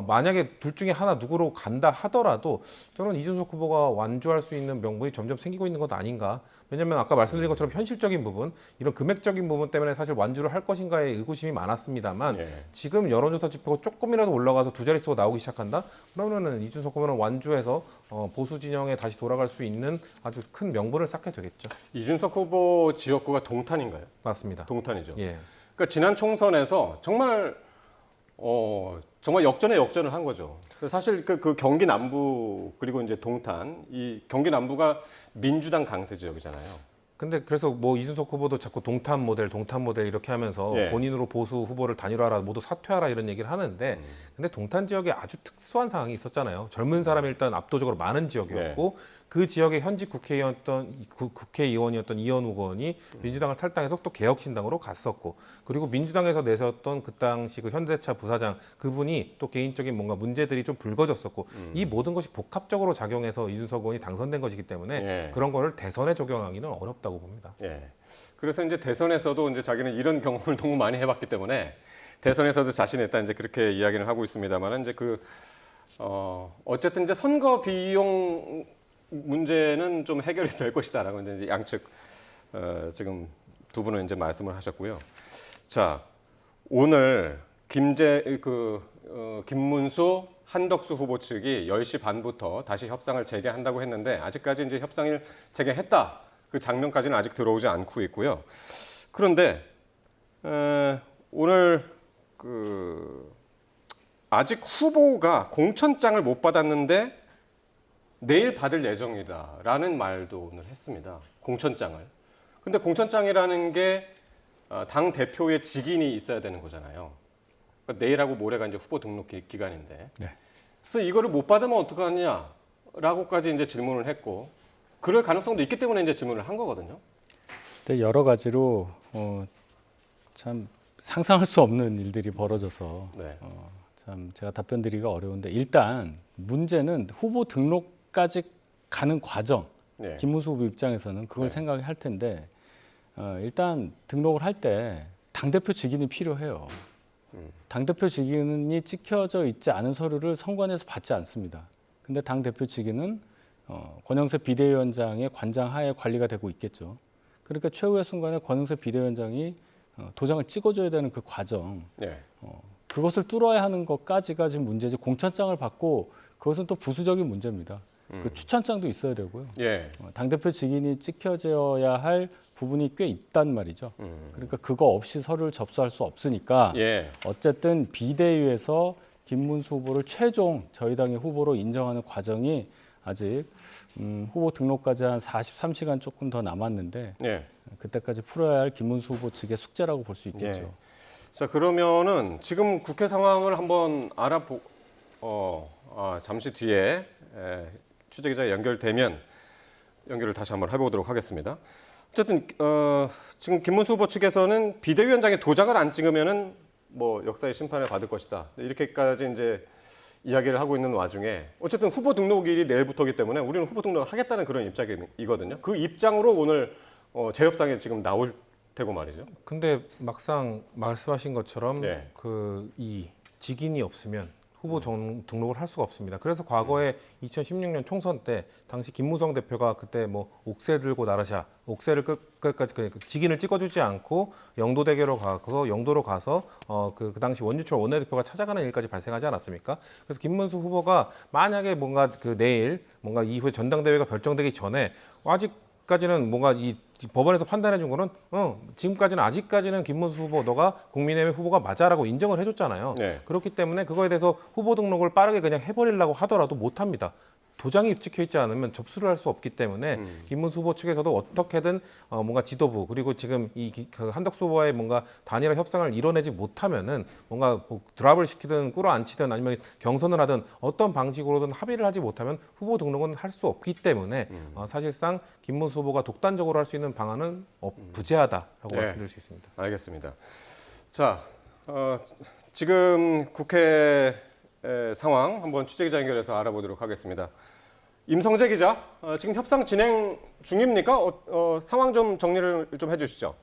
만약에 둘 중에 하나 누구로 간다 하더라도 저는 이준석 후보가 완주할 수 있는 명분이 점점 생기고 있는 것 아닌가. 왜냐하면 아까 말씀드린 것처럼 현실적인 부분, 이런 금액적인 부분 때문에 사실 완주를 할 것인가에 의구심이 많았습니다만 지금 여론조사 지표가 조금이라도 올라가서 두 자릿수가 나오기 시작한다? 그러면은 이준석 후보는 완주해서 보수 진영에 다시 돌아갈 수 있는 아주 큰 명분을 쌓게 되겠죠. 이준석 후보 지역구가 동탄인가요? 맞습니다. 동탄이죠. 그러니까 지난 총선에서 정말 정말 역전을 한 거죠. 사실 그 경기 남부 그리고 이제 동탄 이 경기 남부가 민주당 강세 지역이잖아요. 근데 그래서 뭐 이준석 후보도 자꾸 동탄 모델 이렇게 하면서 본인으로 보수 후보를 단일화하라 모두 사퇴하라 이런 얘기를 하는데 근데 동탄 지역에 아주 특수한 상황이 있었잖아요. 젊은 사람이 일단 압도적으로 많은 지역이었고 그 지역의 현직 국회의원이었던 이현우 의원이 민주당을 탈당해서 또 개혁신당으로 갔었고 그리고 민주당에서 내세웠던 그 당시 그 현대차 부사장 그분이 또 개인적인 뭔가 문제들이 좀 불거졌었고 이 모든 것이 복합적으로 작용해서 이준석 의원이 당선된 것이기 때문에 그런 거를 대선에 적용하기는 어렵다고 봅니다. 그래서 이제 대선에서도 이제 자기는 이런 경험을 너무 많이 해봤기 때문에 대선에서도 자신이 있다 이제 그렇게 이야기를 하고 있습니다만 이제 어쨌든 이제 선거 비용 문제는 좀 해결이 될 것이다라고 이제 양측 지금 두 분은 이제 말씀을 하셨고요. 자, 오늘 김문수, 한덕수 후보 측이 10시 반부터 다시 협상을 재개한다고 했는데 아직까지 이제 협상을 재개했다. 그 장면까지는 아직 들어오지 않고 있고요. 그런데 오늘 아직 후보가 공천장을 못 받았는데 내일 받을 예정이다라는 말도 오늘 했습니다. 공천장을. 근데 공천장이라는 게 당 대표의 직인이 있어야 되는 거잖아요. 그러니까 내일하고 모레가 이제 후보 등록 기간인데. 네. 그래서 이거를 못 받으면 어떡하냐라고까지 이제 질문을 했고, 그럴 가능성도 있기 때문에 이제 질문을 한 거거든요. 근데 여러 가지로 참 상상할 수 없는 일들이 벌어져서 네. 참 제가 답변 드리기가 어려운데, 일단 문제는 후보 등록까지 가는 과정. 네. 김문수 후보 입장에서는 그걸 네. 생각할 텐데, 일단 등록을 할 때 당대표 직인이 필요해요. 당대표 직인이 찍혀져 있지 않은 서류를 선관위에서 받지 않습니다. 근데 당대표 직인은 권영세 비대위원장의 관장 하에 관리가 되고 있겠죠. 그러니까 최후의 순간에 권영세 비대위원장이 도장을 찍어줘야 되는 그 과정, 네. 그것을 뚫어야 하는 것까지가 지금 문제지. 공천장을 받고 그것은 또 부수적인 문제입니다. 그 추천장도 있어야 되고요. 예. 당대표 직인이 찍혀져야 할 부분이 꽤 있단 말이죠. 그러니까 그거 없이 서류를 접수할 수 없으니까 예. 어쨌든 비대위에서 김문수 후보를 최종 저희 당의 후보로 인정하는 과정이 아직 후보 등록까지 한 43시간 조금 더 남았는데 예. 그때까지 풀어야 할 김문수 후보 측의 숙제라고 볼 수 있겠죠. 예. 자, 그러면은 지금 국회 상황을 한번 잠시 뒤에 취재기자 연결되면 연결을 다시 한번 해보도록 하겠습니다. 어쨌든 지금 김문수 후보 측에서는 비대위원장의 도장을 안 찍으면은 뭐 역사의 심판을 받을 것이다, 이렇게까지 이제 이야기를 하고 있는 와중에 어쨌든 후보 등록일이 내일부터이기 때문에 우리는 후보 등록을 하겠다는 그런 입장이거든요. 그 입장으로 오늘 재협상에 지금 나올 테고 말이죠. 근데 막상 말씀하신 것처럼 네. 이 직인이 없으면 후보 등록을 할 수가 없습니다. 그래서 과거에 2016년 총선 때 당시 김무성 대표가 그때 뭐 옥새 들고 나르샤, 옥새를 끝까지 직인을 찍어주지 않고 영도로 가서 그 당시 원유철 원내대표가 찾아가는 일까지 발생하지 않았습니까? 그래서 김문수 후보가 만약에 뭔가 내일 뭔가 이후에 전당대회가 결정되기 전에 아직까지는 뭔가 이 법원에서 판단해 준 거는 지금까지는 아직까지는 김문수 후보 너가 국민의힘 후보가 맞아라고 인정을 해줬잖아요. 네. 그렇기 때문에 그거에 대해서 후보 등록을 빠르게 그냥 해버리려고 하더라도 못합니다. 도장이 찍혀 있지 않으면 접수를 할 수 없기 때문에 김문수 후보 측에서도 어떻게든 뭔가 지도부 그리고 지금 그 한덕수 후보와의 뭔가 단일화 협상을 이뤄내지 못하면은 뭔가 뭐 드랍을 시키든 끌어안치든 아니면 경선을 하든 어떤 방식으로든 합의를 하지 못하면 후보 등록은 할 수 없기 때문에 사실상 김문수 후보가 독단적으로 할 수 있는 방안은 부재하다라고 네. 말씀드릴 수 있습니다. 알겠습니다. 자, 지금 국회 상황 한번 취재기자 연결해서 알아보도록 하겠습니다. 임성재 기자, 지금 협상 진행 중입니까? 상황 좀 정리를 좀 해주시죠.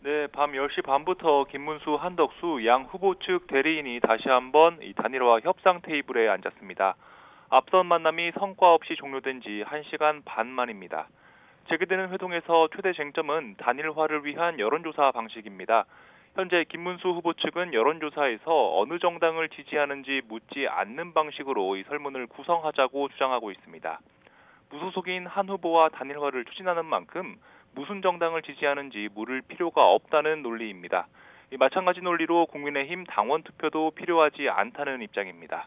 네, 밤 10시 반부터 김문수, 한덕수 양 후보 측 대리인이 다시 한번 이 단일화 협상 테이블에 앉았습니다. 앞선 만남이 성과 없이 종료된 지 1시간 반 만입니다. 재개되는 회동에서 최대 쟁점은 단일화를 위한 여론조사 방식입니다. 현재 김문수 후보 측은 여론조사에서 어느 정당을 지지하는지 묻지 않는 방식으로 이 설문을 구성하자고 주장하고 있습니다. 무소속인 한 후보와 단일화를 추진하는 만큼 무슨 정당을 지지하는지 물을 필요가 없다는 논리입니다. 마찬가지 논리로 국민의힘 당원 투표도 필요하지 않다는 입장입니다.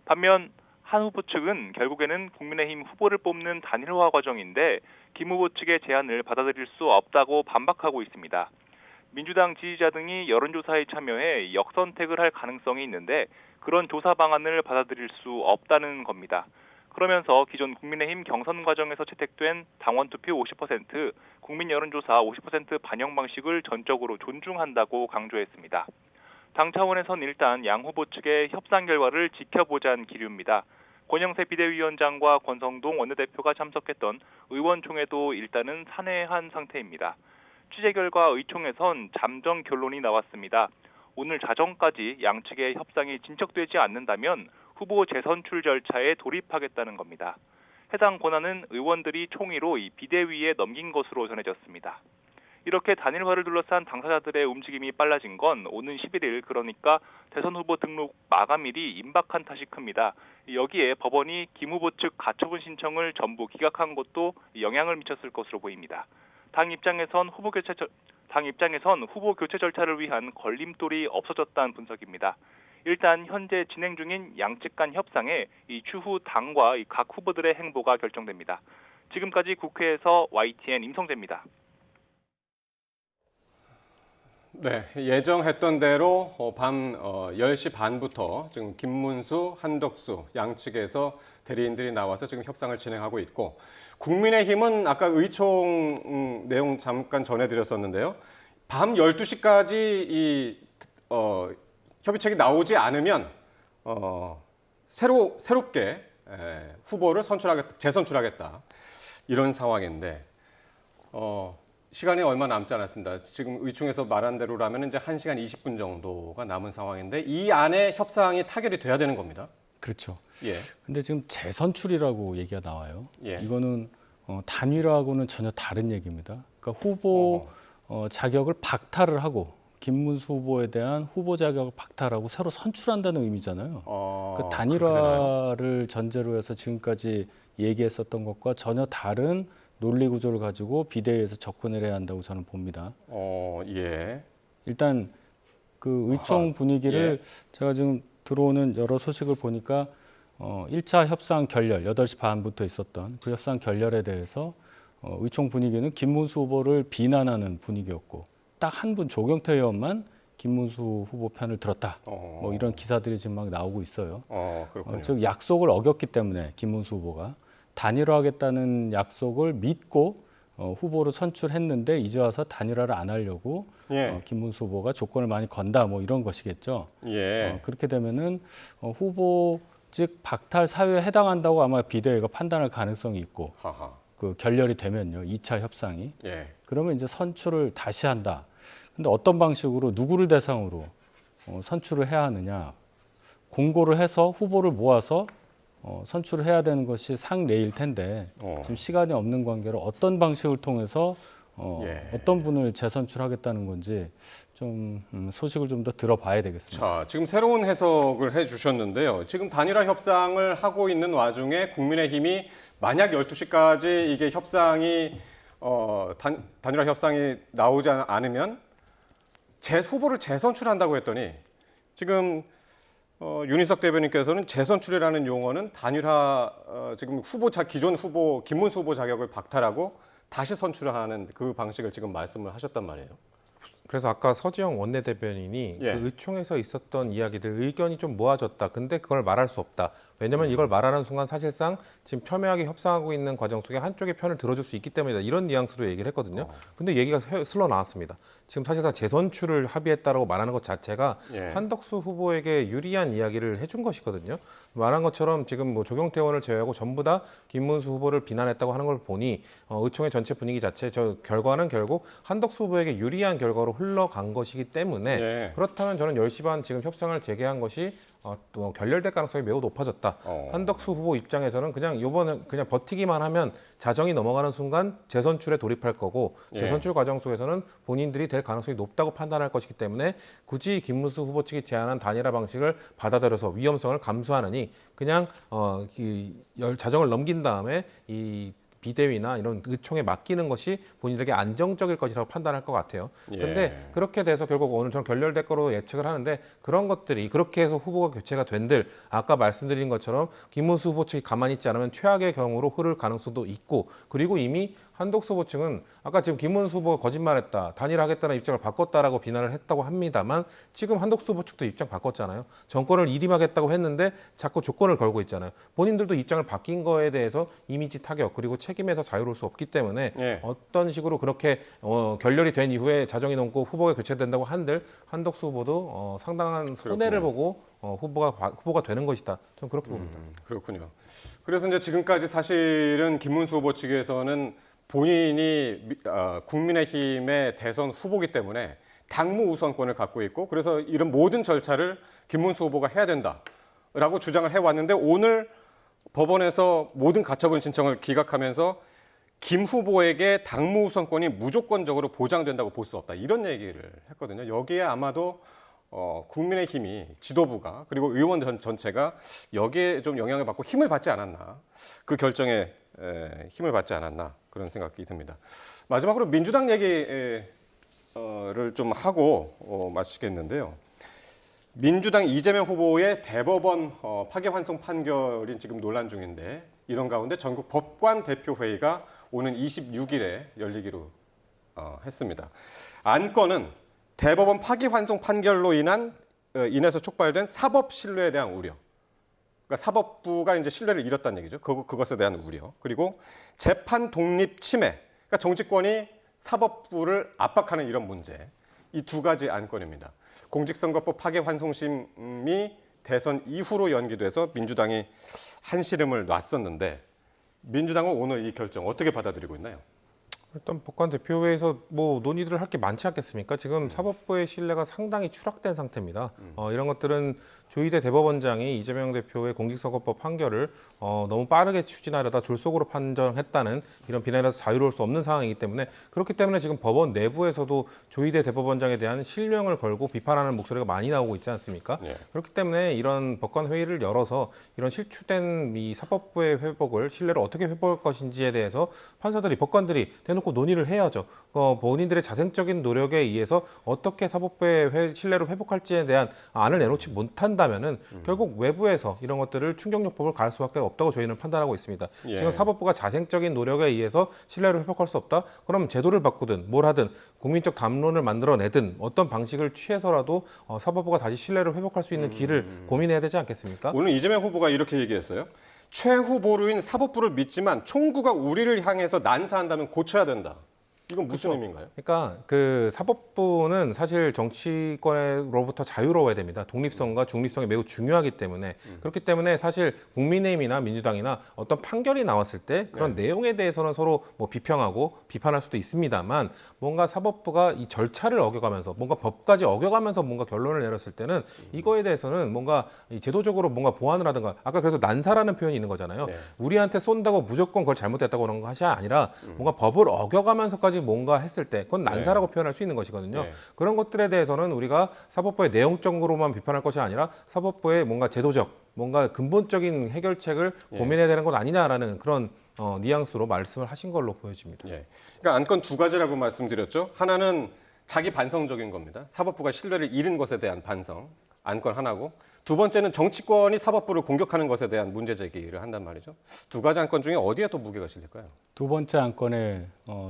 반면 한 후보 측은 결국에는 국민의힘 후보를 뽑는 단일화 과정인데 김 후보 측의 제안을 받아들일 수 없다고 반박하고 있습니다. 민주당 지지자 등이 여론조사에 참여해 역선택을 할 가능성이 있는데 그런 조사 방안을 받아들일 수 없다는 겁니다. 그러면서 기존 국민의힘 경선 과정에서 채택된 당원 투표 50%, 국민 여론조사 50% 반영 방식을 전적으로 존중한다고 강조했습니다. 당 차원에선 일단 양 후보 측의 협상 결과를 지켜보자는 기류입니다. 권영세 비대위원장과 권성동 원내대표가 참석했던 의원총회도 일단은 산회한 상태입니다. 취재 결과 의총에선 잠정 결론이 나왔습니다. 오늘 자정까지 양측의 협상이 진척되지 않는다면 후보 재선출 절차에 돌입하겠다는 겁니다. 해당 권한은 의원들이 총의로 이 비대위에 넘긴 것으로 전해졌습니다. 이렇게 단일화를 둘러싼 당사자들의 움직임이 빨라진 건 오는 11일 그러니까 대선 후보 등록 마감일이 임박한 탓이 큽니다. 여기에 법원이 김 후보 측 가처분 신청을 전부 기각한 것도 영향을 미쳤을 것으로 보입니다. 당 입장에선 후보 교체 절차를 위한 걸림돌이 없어졌다는 분석입니다. 일단 현재 진행 중인 양측 간 협상에 이 추후 당과 이 각 후보들의 행보가 결정됩니다. 지금까지 국회에서 YTN 임성재입니다. 네, 예정했던 대로 밤 10시 반부터 지금 김문수, 한덕수 양측에서 대리인들이 나와서 지금 협상을 진행하고 있고, 국민의힘은 아까 의총 내용 잠깐 전해드렸었는데요. 밤 12시까지 이 협의책이 나오지 않으면 새롭게 후보를 재선출하겠다 이런 상황인데 시간이 얼마 남지 않았습니다. 지금 의총에서 말한 대로라면 이제 1시간 20분 정도가 남은 상황인데 이 안에 협상이 타결이 돼야 되는 겁니다. 그렇죠. 예. 근데 지금 재선출이라고 얘기가 나와요. 예. 이거는 단일화하고는 전혀 다른 얘기입니다. 그러니까 후보 자격을 박탈을 하고 김문수 후보에 대한 후보 자격을 박탈하고 새로 선출한다는 의미잖아요. 그 단일화를 전제로 해서 지금까지 얘기했었던 것과 전혀 다른 논리 구조를 가지고 비대위에서 접근을 해야 한다고 저는 봅니다. 예. 일단 그 의총 분위기를 제가 지금 들어오는 여러 소식을 보니까 1차 협상 결렬 8시 반부터 있었던 그 협상 결렬에 대해서 의총 분위기는 김문수 후보를 비난하는 분위기였고 딱 한 분 조경태 의원만 김문수 후보 편을 들었다. 뭐 이런 기사들이 지금 막 나오고 있어요. 그렇군요. 즉 약속을 어겼기 때문에 김문수 후보가 단일화하겠다는 약속을 믿고 후보로 선출했는데 이제 와서 단일화를 안 하려고 김문수 후보가 조건을 많이 건다 뭐 이런 것이겠죠. 예. 그렇게 되면은 후보직 박탈 사유에 해당한다고 아마 비대위가 판단할 가능성이 있고 그 결렬이 되면요 2차 협상이 그러면 이제 선출을 다시 한다. 근데 어떤 방식으로 누구를 대상으로 선출을 해야 하느냐 공고를 해서 후보를 모아서 선출을 해야 되는 것이 상례일 텐데 지금 시간이 없는 관계로 어떤 방식을 통해서 어떤 분을 재선출하겠다는 건지 좀 소식을 좀 더 들어봐야 되겠습니다. 자, 지금 새로운 해석을 해주셨는데요. 지금 단일화 협상을 하고 있는 와중에 국민의힘이 만약 12시까지 이게 협상이 단일화 협상이 나오지 않으면 후보를 재선출한다고 했더니 지금 윤희석 대변인께서는 재선출이라는 용어는 단일화 지금 기존 후보 김문수 후보 자격을 박탈하고 다시 선출하는 그 방식을 지금 말씀을 하셨단 말이에요. 그래서 아까 서지영 원내대변인이 그 의총에서 있었던 이야기들 의견이 좀 모아졌다. 근데 그걸 말할 수 없다. 왜냐하면 이걸 말하는 순간 사실상 지금 첨예하게 협상하고 있는 과정 속에 한쪽의 편을 들어줄 수 있기 때문이다. 이런 뉘앙스로 얘기를 했거든요. 근데 얘기가 슬러 나왔습니다. 지금 사실상 재선출을 합의했다라고 말하는 것 자체가 한덕수 후보에게 유리한 이야기를 해준 것이거든요. 말한 것처럼 지금 뭐 조경태 의원을 제외하고 전부 다 김문수 후보를 비난했다고 하는 걸 보니 의총의 전체 분위기 자체 결과는 결국 한덕수 후보에게 유리한 결과로 흘러간 것이기 때문에 그렇다면 저는 10시 반 지금 협상을 재개한 것이 또 결렬될 가능성이 매우 높아졌다. 한덕수 후보 입장에서는 그냥 이번에 그냥 버티기만 하면 자정이 넘어가는 순간 재선출에 돌입할 거고 재선출 과정 속에서는 본인들이 될 가능성이 높다고 판단할 것이기 때문에 굳이 김문수 후보 측이 제안한 단일화 방식을 받아들여서 위험성을 감수하느니 그냥 자정을 넘긴 다음에 이 비대위나 이런 의총에 맡기는 것이 본인들에게 안정적일 것이라고 판단할 것 같아요. 그런데 그렇게 돼서 결국 오늘 저는 결렬될 거로 예측을 하는데 그런 것들이 그렇게 해서 후보가 교체가 된들 아까 말씀드린 것처럼 김문수 후보 측이 가만히 있지 않으면 최악의 경우로 흐를 가능성도 있고 그리고 이미 한덕수 후보 측은 아까 지금 김문수 후보가 거짓말했다, 단일화하겠다는 입장을 바꿨다라고 비난을 했다고 합니다만 지금 한덕수 후보 측도 입장 바꿨잖아요. 정권을 일임하겠다고 했는데 자꾸 조건을 걸고 있잖아요. 본인들도 입장을 바뀐 거에 대해서 이미지 타격 그리고 책임에서 자유로울 수 없기 때문에 어떤 식으로 그렇게 결렬이 된 이후에 자정이 넘고 후보가 교체된다고 한들 한덕수 후보도 상당한 손해를 보고 후보가 되는 것이다. 저는 그렇게 봅니다. 그렇군요. 그래서 이제 지금까지 사실은 김문수 후보 측에서는 본인이 국민의힘의 대선 후보기 때문에 당무 우선권을 갖고 있고 그래서 이런 모든 절차를 김문수 후보가 해야 된다라고 주장을 해왔는데 오늘 법원에서 모든 가처분 신청을 기각하면서 김 후보에게 당무 우선권이 무조건적으로 보장된다고 볼 수 없다. 이런 얘기를 했거든요. 여기에 아마도 국민의힘이 지도부가 그리고 의원 전체가 여기에 좀 영향을 받고 힘을 받지 않았나. 그 결정에 힘을 받지 않았나 그런 생각이 듭니다. 마지막으로 민주당 얘기를 좀 하고 마치겠는데요. 민주당 이재명 후보의 대법원 파기환송 판결이 지금 논란 중인데 이런 가운데 전국 법관 대표회의가 오는 26일에 열리기로 했습니다. 안건은 대법원 파기환송 판결로 인해서 촉발된 사법 신뢰에 대한 우려. 그러니까 사법부가 이제 신뢰를 잃었다는 얘기죠. 그것에 대한 우려. 그리고 재판 독립 침해. 그러니까 정치권이 사법부를 압박하는 이런 문제. 이 두 가지 안건입니다. 공직선거법 파기환송심이 대선 이후로 연기돼서 민주당이 한시름을 놨었는데 민주당은 오늘 이 결정 어떻게 받아들이고 있나요? 일단 법관 대표회에서 뭐 논의들을 할 게 많지 않겠습니까? 지금 사법부의 신뢰가 상당히 추락된 상태입니다. 이런 것들은 조희대 대법원장이 이재명 대표의 공직선거법 판결을 너무 빠르게 추진하려다 졸속으로 판정했다는 이런 비난에서 자유로울 수 없는 상황이기 때문에 그렇기 때문에 지금 법원 내부에서도 조희대 대법원장에 대한 실명을 걸고 비판하는 목소리가 많이 나오고 있지 않습니까? 네. 그렇기 때문에 이런 법관 회의를 열어서 이런 실추된 이 사법부의 회복을 신뢰를 어떻게 회복할 것인지에 대해서 판사들이 법관들이 대놓고 논의를 해야죠. 본인들의 자생적인 노력에 의해서 어떻게 사법부의 신뢰를 회복할지에 대한 안을 내놓지 못한다면은 결국 외부에서 이런 것들을 충격요법을 가할 수밖에 없다고 저희는 판단하고 있습니다. 예. 지금 사법부가 자생적인 노력에 의해서 신뢰를 회복할 수 없다? 그럼 제도를 바꾸든 뭘 하든 국민적 담론을 만들어내든 어떤 방식을 취해서라도 사법부가 다시 신뢰를 회복할 수 있는 길을 고민해야 되지 않겠습니까? 오늘 이재명 후보가 이렇게 얘기했어요. 최후 보루인 사법부를 믿지만 총구가 우리를 향해서 난사한다면 고쳐야 된다. 이건 무슨 의미인가요? 그러니까 그 사법부는 사실 정치권으로부터 자유로워야 됩니다. 독립성과 중립성이 매우 중요하기 때문에 그렇기 때문에 사실 국민의힘이나 민주당이나 어떤 판결이 나왔을 때 그런 내용에 대해서는 서로 뭐 비평하고 비판할 수도 있습니다만 뭔가 사법부가 이 절차를 어겨가면서 뭔가 법까지 어겨가면서 뭔가 결론을 내렸을 때는 이거에 대해서는 뭔가 이 제도적으로 뭔가 보완을 하든가 아까 그래서 난사라는 표현이 있는 거잖아요. 우리한테 쏜다고 무조건 그걸 잘못했다고 그런 것이 아니라 뭔가 법을 어겨가면서까지 뭔가 했을 때 그건 난사라고 표현할 수 있는 것이거든요. 그런 것들에 대해서는 우리가 사법부의 내용적으로만 비판할 것이 아니라 사법부의 뭔가 제도적, 뭔가 근본적인 해결책을 고민해야 되는 것 아니냐라는 그런 뉘앙스로 말씀을 하신 걸로 보여집니다. 그러니까 안건 두 가지라고 말씀드렸죠. 하나는 자기 반성적인 겁니다. 사법부가 신뢰를 잃은 것에 대한 반성, 안건 하나고 두 번째는 정치권이 사법부를 공격하는 것에 대한 문제 제기를 한단 말이죠. 두 가지 안건 중에 어디에 더 무게가 실릴까요? 두 번째 안건에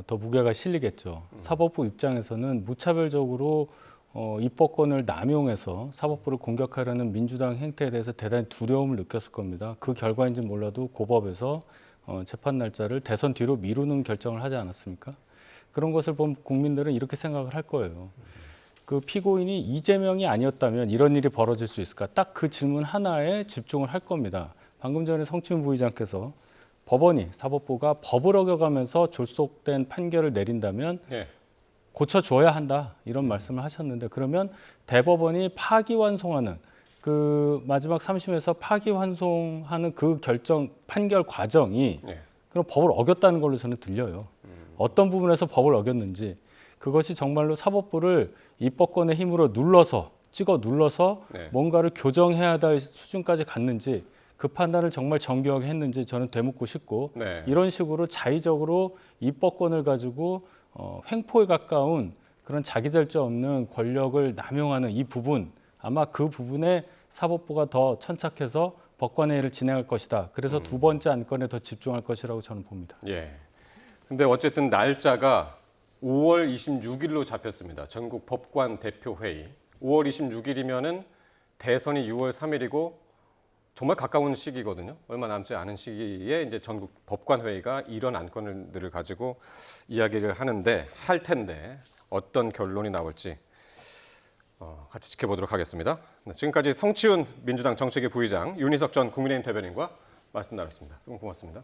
더 무게가 실리겠죠. 사법부 입장에서는 무차별적으로 입법권을 남용해서 사법부를 공격하려는 민주당 행태에 대해서 대단히 두려움을 느꼈을 겁니다. 그 결과인지 몰라도 고법에서 재판 날짜를 대선 뒤로 미루는 결정을 하지 않았습니까? 그런 것을 보면 국민들은 이렇게 생각을 할 거예요. 그 피고인이 이재명이 아니었다면 이런 일이 벌어질 수 있을까? 딱 그 질문 하나에 집중을 할 겁니다. 방금 전에 성추인 부의장께서 법원이 사법부가 법을 어겨가면서 졸속된 판결을 내린다면 고쳐줘야 한다 이런 말씀을 하셨는데 그러면 대법원이 파기환송하는 그 마지막 3심에서 파기환송하는 그 결정 판결 과정이 그럼 법을 어겼다는 걸로 저는 들려요. 어떤 부분에서 법을 어겼는지 그것이 정말로 사법부를 입법권의 힘으로 찍어 눌러서 뭔가를 교정해야 될 수준까지 갔는지 그 판단을 정말 정교하게 했는지 저는 되묻고 싶고 이런 식으로 자의적으로 입법권을 가지고 횡포에 가까운 그런 자기절제 없는 권력을 남용하는 이 부분 아마 그 부분에 사법부가 더 천착해서 법관회의를 진행할 것이다. 그래서 두 번째 안건에 더 집중할 것이라고 저는 봅니다. 근데 어쨌든 날짜가 5월 26일로 잡혔습니다. 전국 법관 대표회의. 5월 26일이면은 대선이 6월 3일이고 정말 가까운 시기거든요. 얼마 남지 않은 시기에 이제 전국 법관 회의가 이런 안건들을 가지고 이야기를 할 텐데 어떤 결론이 나올지 같이 지켜보도록 하겠습니다. 지금까지 성치훈 민주당 정책위 부의장, 윤희석 전 국민의힘 대변인과 말씀 나눴습니다. 고맙습니다.